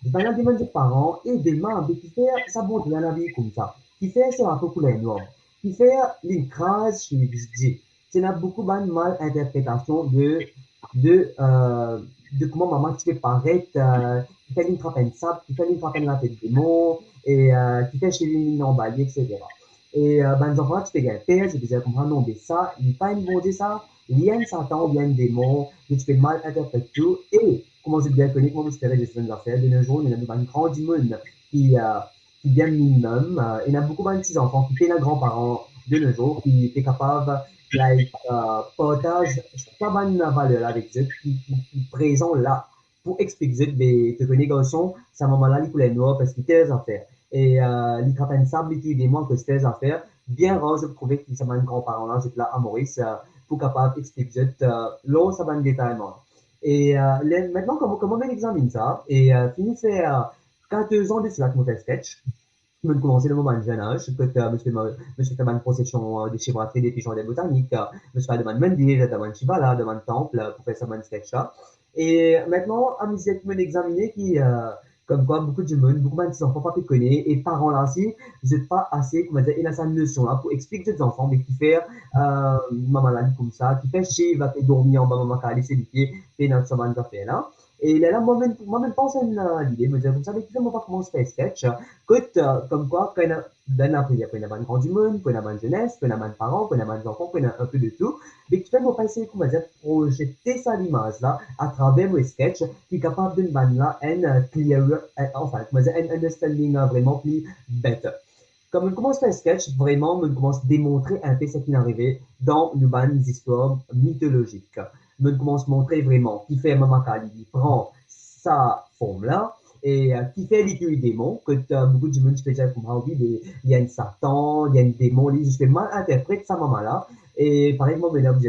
Il y a des parents et des membres qui font ça bon, il y en a comme ça, qui fait ça un peu pour les noirs, qui fait l'écrase chez les DJ. C'est beaucoup de mal interprétation de comment maman qui fait paraître, qui fait une trentaine de sable, qui fait une trentaine de tête des mots, et qui fait chez les emballés, etc. Et ben, les enfants, tu fais gagner père, je disais, comprendre, non, mais ça, il n'est pas une bonne ça, il y a un Satan, il y a un démon, que tu fais mal interpréter tout, et comment je bien connais, comment je fais des choses affaires, de nos jours, il y a une grande monde qui bien minimum, il y a beaucoup de petits enfants qui font leurs grands-parents de nos jours, qui sont capables, like, partage, pas bonne valeur avec eux, qui présent là, pour expliquer, mais te connais, garçon, ça maman là, il pour les noirs, parce qu'il fait des affaires. Et les crapins sable, il des mois que c'était des affaires, bien rare, je trouvais que ça m'a un grand-parent là, j'étais là à Maurice, pour capable d'expliquer, là, ça va un détail, et maintenant, comment on examine ça, et fini c'est 4 ans de cela que je fais sketch, je me commencer le moment de jeune âge, que je fais une procession de chivraterie des pigeons des botaniques, je fais de mandir, de chivala, de temple, pour faire ça, mon sketch là. Et maintenant, à mes études examiner qui, comme quoi, beaucoup de monde, beaucoup de petits enfants pas connaissent, et parents là aussi, je n'ai pas assez, comment dire, il a sa notion là pour expliquer aux enfants, mais qui fait, maman là, comme ça, qui fait chier, il va faire dormir en bas, maman, qui ses pieds, fait notre semaine d'affaires là. Et là, moi-même, pense à l'idée, me dire, vous savez, tu sais, moi, pas comment se fait sketch, que, comme quoi, quand il y a d'un après, il y a une grande monde, quand il y a une jeunesse, quand il y a des parents, quand il y a des enfants, quand il y a un peu de tout, mais tu fais, moi, passer, comment dire, projeter ça l'image là, à travers mes sketchs, qui est capable d'une bande là, un clear, enfin, comment dire, un understanding vraiment plus better. Comme on commence à faire un sketch, vraiment, on commence à démontrer un peu ce qui est arrivé dans une bande histoires mythologiques. On commence à montrer vraiment qui fait Mama Kali, il prend sa forme-là, et qui fait les démons, que beaucoup de gens font comme ah oui, il y a un Satan, il y a un démon, je fais mal interpréter sa maman-là, et par exemple, mesdames,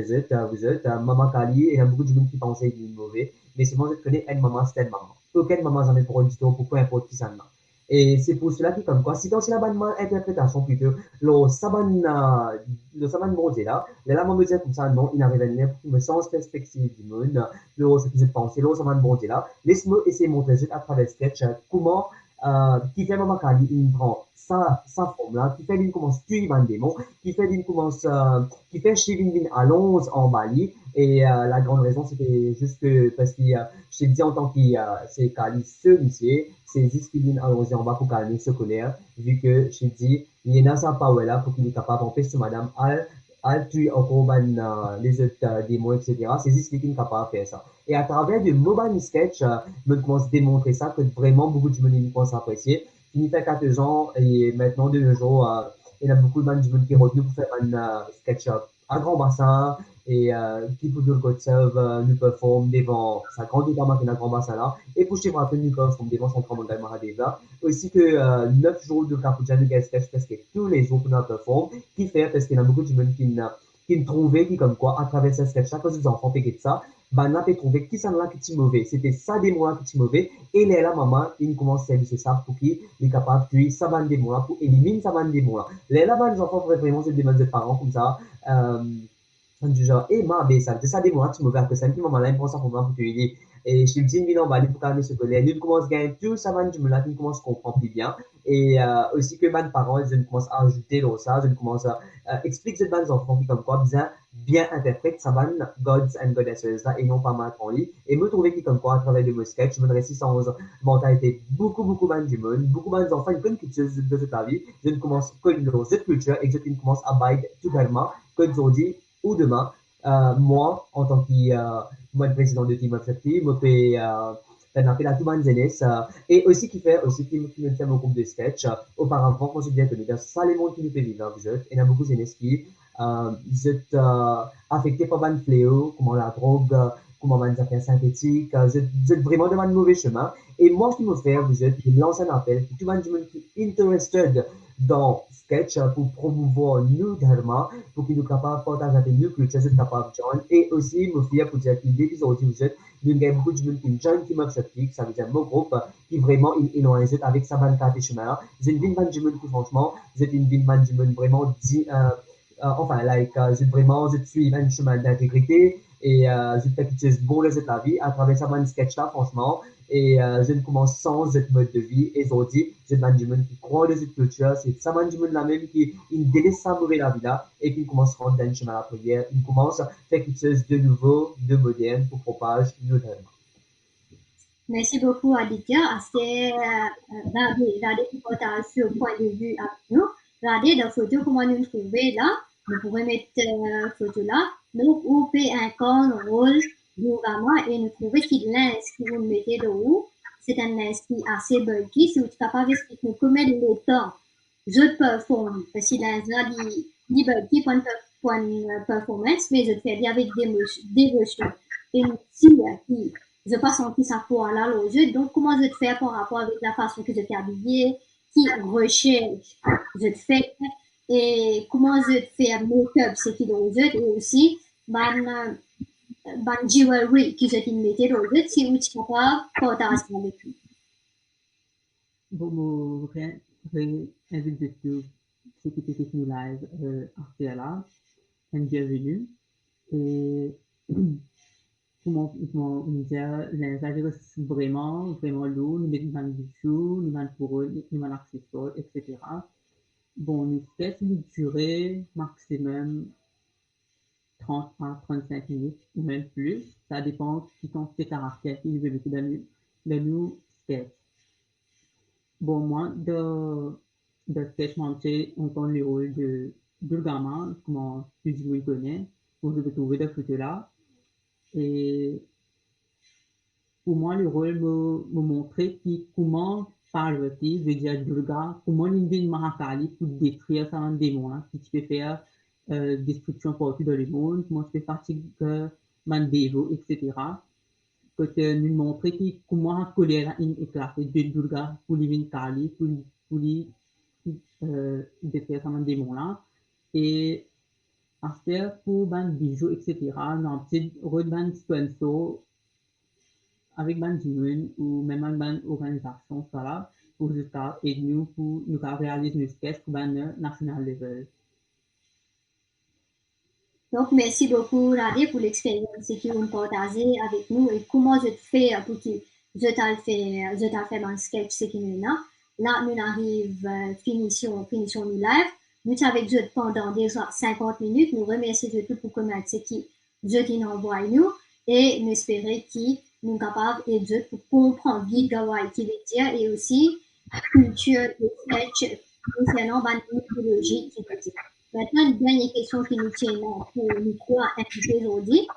vous êtes Mama Kali, et il y a beaucoup de gens qui pensent qu'il est mauvais, mais c'est moi, je connais une maman, c'est une maman. aucun moment jamais pour du tout, pour peu importe qui ça n'a. Et c'est pour cela que, comme quoi, si dans la bonne interprétation plutôt, le saban bronzé là, les là, me dire comme ça, non, il n'arrive à rien, me sens perspective du monde, ce que je pense, le saban bronzé là, laisse-moi essayer de montrer à travers le sketch comment, qui fait maman Kali, il prend sa forme là, qui fait une commence tuer un démon, qui fait une commence, qui fait chez Vin à 11 en Bali, et la grande raison, c'était juste que, parce que je t'ai dit en tant que c'est Kali seul ici, c'est juste qu'il vient allongé en bas pour calmer ce colère, vu que je t'ai dit, il y a sa power là pour qu'il est capable d'empêcher madame al tuer encore les autres démons, etc. C'est juste qu'il est capable de faire ça. Et à travers de mobile sketch, me commence à démontrer ça, que vraiment beaucoup de monde commencent à apprécier. Il fait 4 ans, et maintenant, de nos jours, il y a beaucoup de monde qui est retenu pour faire un sketch à grand bassin, et qui pour le côté nous performe devant sa grande gamme qui est un grand bassin là, et pour chez moi, nous performe devant sa grande gamme là. Aussi que 9 jours de Capucha, nous gagnons sketch presque tous les jours pour nous performe, qui fait parce qu'il y a beaucoup de monde qui me trouvait, qui comme quoi, à travers ce sketch là, quand ils enfants pégué de ça, ben, on a trouvé qui ça là qui est mauvais. C'était ça des mois qui est mauvais, et là, maman, il commence à servir ça pour qu'il est capable de tuer ça bande des mois, pour éliminer ça bande des mois. Là, les enfants pourraient vraiment se demander des parents comme ça, du genre, eh, ma, ben, ça, c'est ça des mois, tu mauvais après ça, puis maman, là, il prend ça pour moi pour te aider. Et je dis, il va aller pour calmer ce colère. Nous commence à gagner tout ça, man, du là, nous commence à comprendre plus bien. Et aussi que mes parents, je commence à ajouter dans ça, je commence à expliquer cette bande enfants qui, comme quoi, bien interprète ça van Gods and Goddesses là, et non pas mal en lit. Et me trouver qui, comme quoi, à travers de mes sketchs, je me récite sans mentalité beaucoup, beaucoup man du monde, beaucoup man d'enfants, une bonne culture de toute la vie. Je ne commence que cette culture et je ne commence à bailler tout vraiment que aujourd'hui ou demain. Moi, en tant que moi, le président de Team of Safety, me fait un appel à tout le monde, et aussi qui fait aussi qui me fait mon groupe de sketch. Auparavant, quand je bien connu, ça les mondes qui nous fait vivre, vous êtes, et il y a beaucoup de jeunesse qui vous êtes affecté par un fléau, comme la drogue, comme les affaires synthétiques, vous êtes vraiment dans un mauvais chemin. Et moi, ce qui me fait, vous êtes, je lance un appel, tout le monde qui est intéressé dans sketch pour promouvoir nos dharma, pour qu'ils nous capables de partager avec nous culture, c'est capable de joindre. Et aussi, me fier pour dire qu'il y a aujourd'hui, vous êtes, nous avons beaucoup de monde qui joignent Team of Sceptics, ça veut dire mon groupe, qui vraiment, ils ont avec sa bande de chemin là. Vous êtes une bande de monde qui, franchement, vous êtes une bande de monde vraiment dit, enfin, like, je vraiment, je suis un chemin d'intégrité, et je fais quelque chose de bon de la vie à travers ça, mon sketch là, franchement. Et je ne commence sans cette mode de vie. Et aujourd'hui, je management qui croit de cette culture, c'est ça management là même qui il délaisse savourer la vie là, et qui commence à rentrer dans le chemin à la prière. Il commence à faire quelque chose de nouveau, de moderne pour propager notre dharma. Merci beaucoup, Aditya. C'est regardez qui partage ce point de vue avec nous. Regardez la photo comment nous trouver là. Vous pouvez mettre la photo là. Donc, vous pouvez incarner le rôle du gamin et nous trouver si l'inscrit que vous mettez de haut, c'est un inscrit assez bulky. Si vous êtes capable d'expliquer nous comment le temps je performe, parce qu'il a dit bulky pour une performance, mais je fais avec dévotion. Et une qui je pas senti ça pour là aux yeux. Donc, comment je te fais par rapport avec la façon que je t'ai habillée, qui recherche je te fais, et comment je te fais make-up, c'est qui aux yeux, et aussi, ban jewelry qui je t'ai mis aux yeux, si vous êtes capable de partager avec nous. Bon, invite de tout ce qui était nous live après là, bienvenue. Et comment dire, l'inventaire est vraiment, vraiment lourd, nous mettons dans le bijoux, nous mettons pour eux, nous mettons accessoires, etc. Bon, nous faisons une durée maximum 30 à 35 minutes, ou même plus. Ça dépend qui sont tes caractères qui veulent mettre dans nos sketchs. Bon, moi, de sketch, moi, on entend le rôle de gamin, comment tout le monde connaît, pour se trouver des photos là. Et pour moi, le rôle me montrer comment Parvati, veut dire Durga, comment il vient Mahakali pour détruire ça un démon, hein, qui peut faire destruction partout dans le monde, comment tu peux fatiguer Mandevo, etc. Que nous montrer comment la colère est éclatée de Durga pour lui Kali, pour lui détruire ça un démon là. Et affaire pour ban bijoux, etc. Dans un petit rôle ban sponsor, avec ban Jimoun ou même avec ban organisation, voilà, pour aider nous pour nous réaliser nos sketchs pour ban national level. Donc, merci beaucoup, Radé, pour l'expérience que vous partagez avec nous et comment je fais pour que je t'ai fait mon sketch, ce qui nous là. Là, nous arrivons, finition nous live. Nous sommes avec eux pendant déjà 50 minutes. Nous remercions tout pour connaître ce qui je envoie nous et nous espérons qu'ils nous capables d'aider pour comprendre vite qui veut dire et aussi culture de sketch concernant la mythologie qui veut dire. Maintenant, une dernière question qui nous tient là pour nous trois invités aujourd'hui.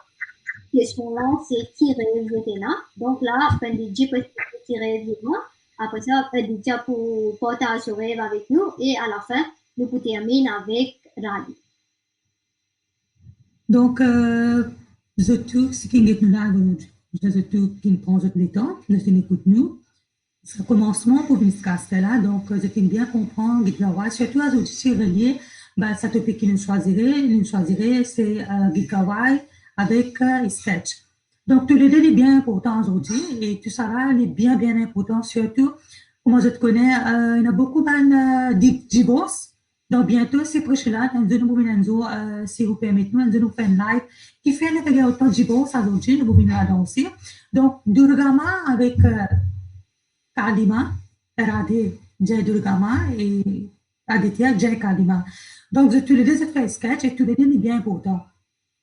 Question là, c'est qui rêve de là. Donc là, ben, DJ peut qui rêve de moi. Après ça, DJ pour partager ce rêve avec nous. Et à la fin, nous pour terminer avec Rally. Donc, je tout ce qui est là, je tout qui prend le temps, je écoute nous. Ce commencement pour jusqu'à cela, donc je tiens bien comprendre, surtout à outils reliés, bah, ça topic qu'il nous choisirait, c'est Geekawai avec Sketch. Donc, tous les deux, est bien important aujourd'hui, et tout ça là, est bien important, surtout, comment je te connais, il y a beaucoup de divorces. Donc, bientôt, c'est proche là, si vous permettez, nous faire un live qui fait autant de divorces aujourd'hui, nous pouvons là aussi. Donc, Durgama avec Kalima, Radhe Jai Durgama et Aditya Jai Kalima. Donc, tous les deux, c'est fait sketch et tous les deux, c'est bien important.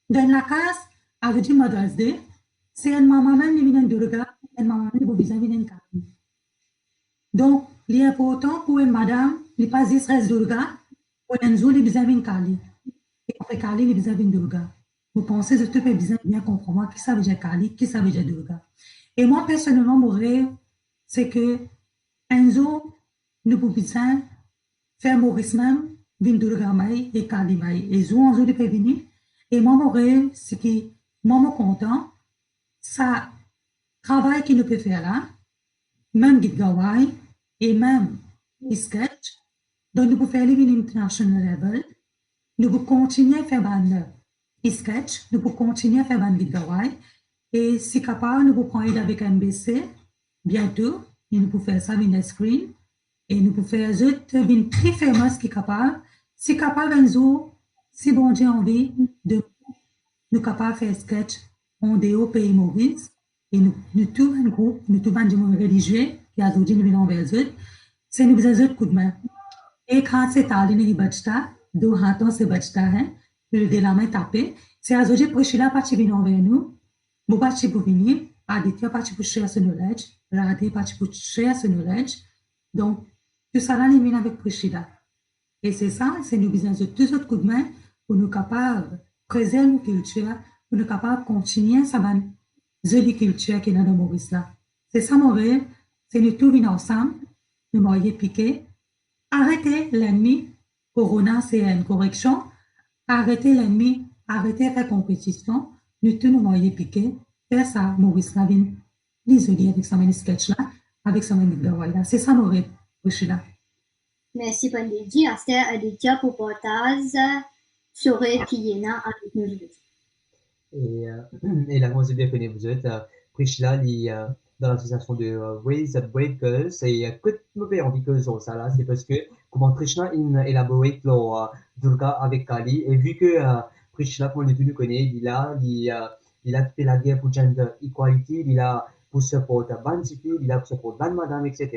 Dans la case, avec du Mother's Day, c'est une maman qui vient de Durga, une maman qui vient de Kali. Donc, l'important pour une madame, il pas dit reste Durga, pour une jour, il vient de Kali. Et après Kali, il vient de Durga. Vous pensez, je te fais bien comprendre qui ça veut dire Kali, qui ça veut dire Durga. Et moi, personnellement, mon rêve, c'est que un jour, nous pouvons faire Maurice même, vin Durga Mai et Kali Mai. Et jour, un jour, il peut venir. Et moi, mon rêve, c'est que moi, je suis content, ça travail qu'il nous peut faire là, même Gitgawai et même sketch, donc nous pouvons faire les international level, nous pouvons continuer à faire des sketch, nous pouvons continuer à faire des Gitgawai, et si capable, nous pouvons prendre avec MBC bientôt, et nous pouvons faire ça avec un screen, et nous pouvons faire une très famous qui est capable, si capable un jour, si bon Dieu envie de nous capables de faire sketch en déo pays Maurice, et nous tous un groupe, nous tous un monde religieux, qui a aujourd'hui nous venons vers eux, c'est nous besoin de coup de main. एक हाथ से ताली नहीं बजता, दो हाथों से बजता है, le de la main tapée. C'est à aujourd'hui Priscilla parti venir vers nous, moi parti pour venir, Aditya parti pour share ce knowledge, Radhe parti pour share ce knowledge. Donc, tout ça là, nous avec Priscilla. Et c'est ça, c'est nous besoin de tous autres coups de main pour nous capables de préserver nos cultures, pour nous capables de continuer sa jolie culture qui est dans le Maurice là. C'est ça mon rêve, c'est nous tous venir ensemble, nous m'auriez piqué, arrêter l'ennemi, Corona c'est une correction, arrêter l'ennemi, arrêter la compétition, nous tous nous m'auriez piqué, faire ça, Maurice là, l'isoler avec sa mani sketch là, avec sa mani là. C'est ça mon rêve, là. Merci Panditji, Aster Aditya pour partage sur qui est là avec nous. Et là, moi, je bien connais vous êtes, Priscilla, dans l'association de Raise Up Brave Girls, et que me fait envie que ça là, c'est parce que comment Krishna a élaboré Durga avec Kali, et vu que Krishna, comme on nous connaît, il a fait la guerre pour gender equality, il a pour support ban civil, il a pour support ban madame, etc.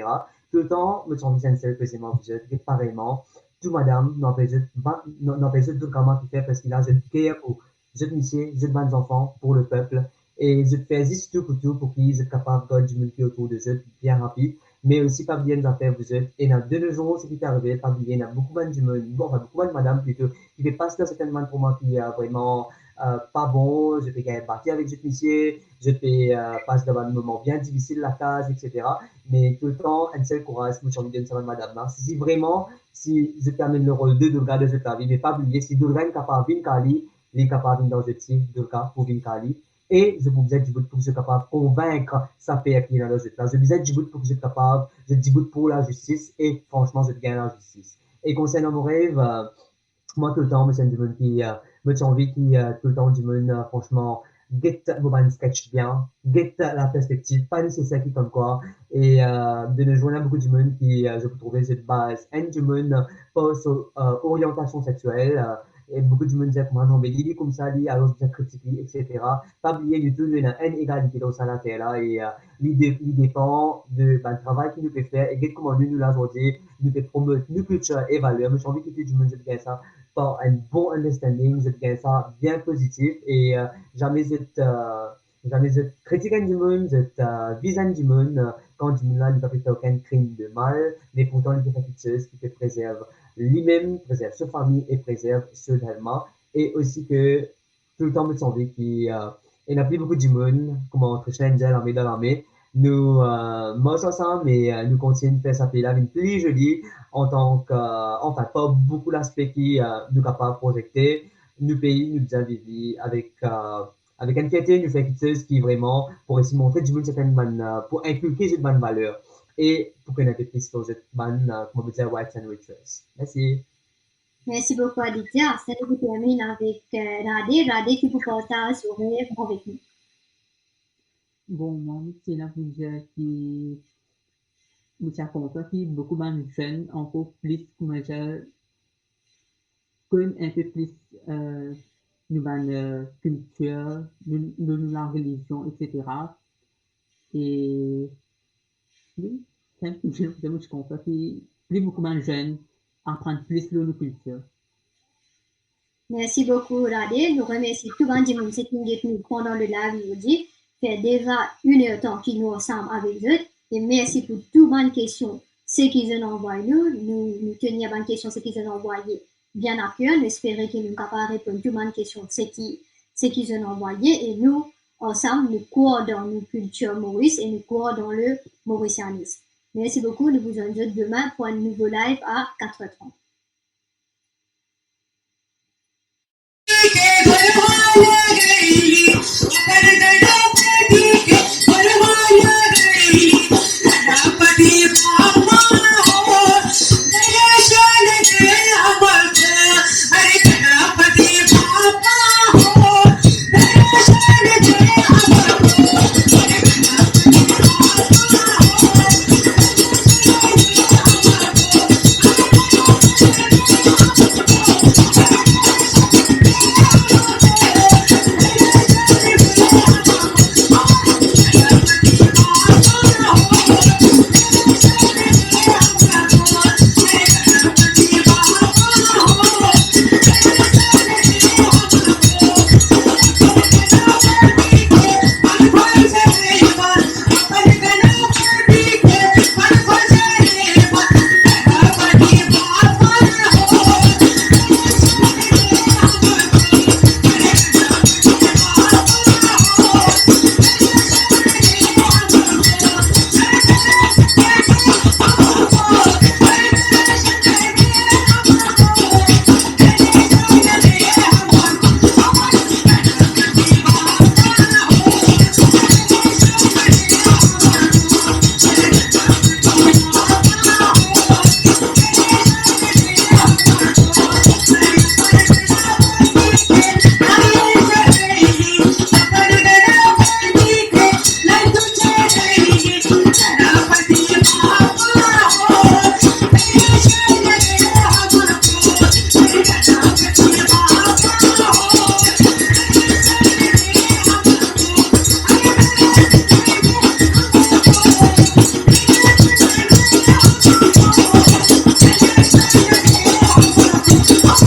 Tout le temps, me semble sincère que c'est moi vous êtes, et pareillement, tout madame, n'a pas Durga qui fait parce qu'il a cette guerre pour je initier, je demande aux enfants pour le peuple et je fais juste tout pour qu'ils soient capables de multiplier autour de eux bien rapide, mais aussi pas bien d'affaires vous êtes. Et dans 2 jours, ce qui est arrivé, pas bien, il y a beaucoup de madame plutôt, qui fait passer certainement pour moi qui est vraiment pas bon, je fais quand même partir avec ce initié, je fais passer devant un moment bien difficile la case, etc. Mais tout le temps, un seul courage, je me dis, ça madame, si vraiment, si je termine le rôle de Durga de cette vie, mais pas oublier, si Durga est capable de Kali, les capables d'objectif Durga pour Kali. Et je vous disais Djibouti pour que je sois capable de convaincre sa paix qui est dans le jeu. Je disais Djibouti pour que je sois capable de Djibouti pour la justice et franchement, je gagne la justice. Et concernant mon rêve, moi tout le temps, je suis un qui me tient envie, qui tout le temps, franchement, get mon sketch bien, get la perspective, pas nécessaire qui comme quoi. Et de nos jours, il y a beaucoup de monde qui, je peux trouver cette base, un du monde post orientation sexuelle. Et beaucoup de monde disent, moi, non, mais il est comme ça, il alors je critique, etc. Pas oublier du tout, il y a une égalité dans sa terre là, et il dépend de ben, travail qu'il nous peut faire, et comment nous aujourd'hui, nous peut promouvoir nos cultures et valeurs. Mais j'ai envie que tout le monde dise ça par un bon understanding, je gagne ça bien positif, et jamais je critique du monde, je vise du monde, quand du monde là, il ne peut pas faire aucun crime de mal, mais pourtant, il peut faire quelque chose qui te préserve lui-même, préserve sa famille et préserve ceux d'Allemagne. Et aussi que tout le temps, me semble qu'il n'y a plus beaucoup de monde, comme entre Schneider, l'armée dans l'armée. Nous marchons ensemble, mais nous continuons de faire ça là une plus jolie en tant que, enfin, pas beaucoup d'aspects qui nous capables de projeter. Nous pays, nous bien vivre avec une fierté, nous faire quelque chose qui vraiment pour essayer de montrer du monde certaines pour inculquer cette bonne valeur et pour qu'on ait plus sur cette bonne, comment dire, whites and riches. Merci. Merci beaucoup, Aditya. Ça nous termine avec Radé. Radé qui vous partage son rêve avec nous. Bon, moi, c'est là pour dire que je suis content que beaucoup de jeunes, encore plus, comment dire, comme un peu plus nous culture, nous la religion, etc. Et oui, je suis content que plus beaucoup de jeunes apprennent plus sur nos cultures. Merci beaucoup, Radé. Nous remercions tout le monde qui nous pendant le live aujourd'hui. Fait déjà 1 heure temps qu'ils nous ensemble avec eux. Et merci pour tout bonnes questions. Ce qu'ils ont envoyé nous tenir bonnes questions, ce qu'ils ont envoyé bien à cœur. Nous espérons qu'ils nous capables de répondre tout bonnes questions, ce qu'ils ont envoyé. Et nous, ensemble, nous courons dans nos cultures maurice et nous courons dans le mauricianisme. Merci beaucoup. Nous vous invitons demain pour un nouveau live à 4h30. Que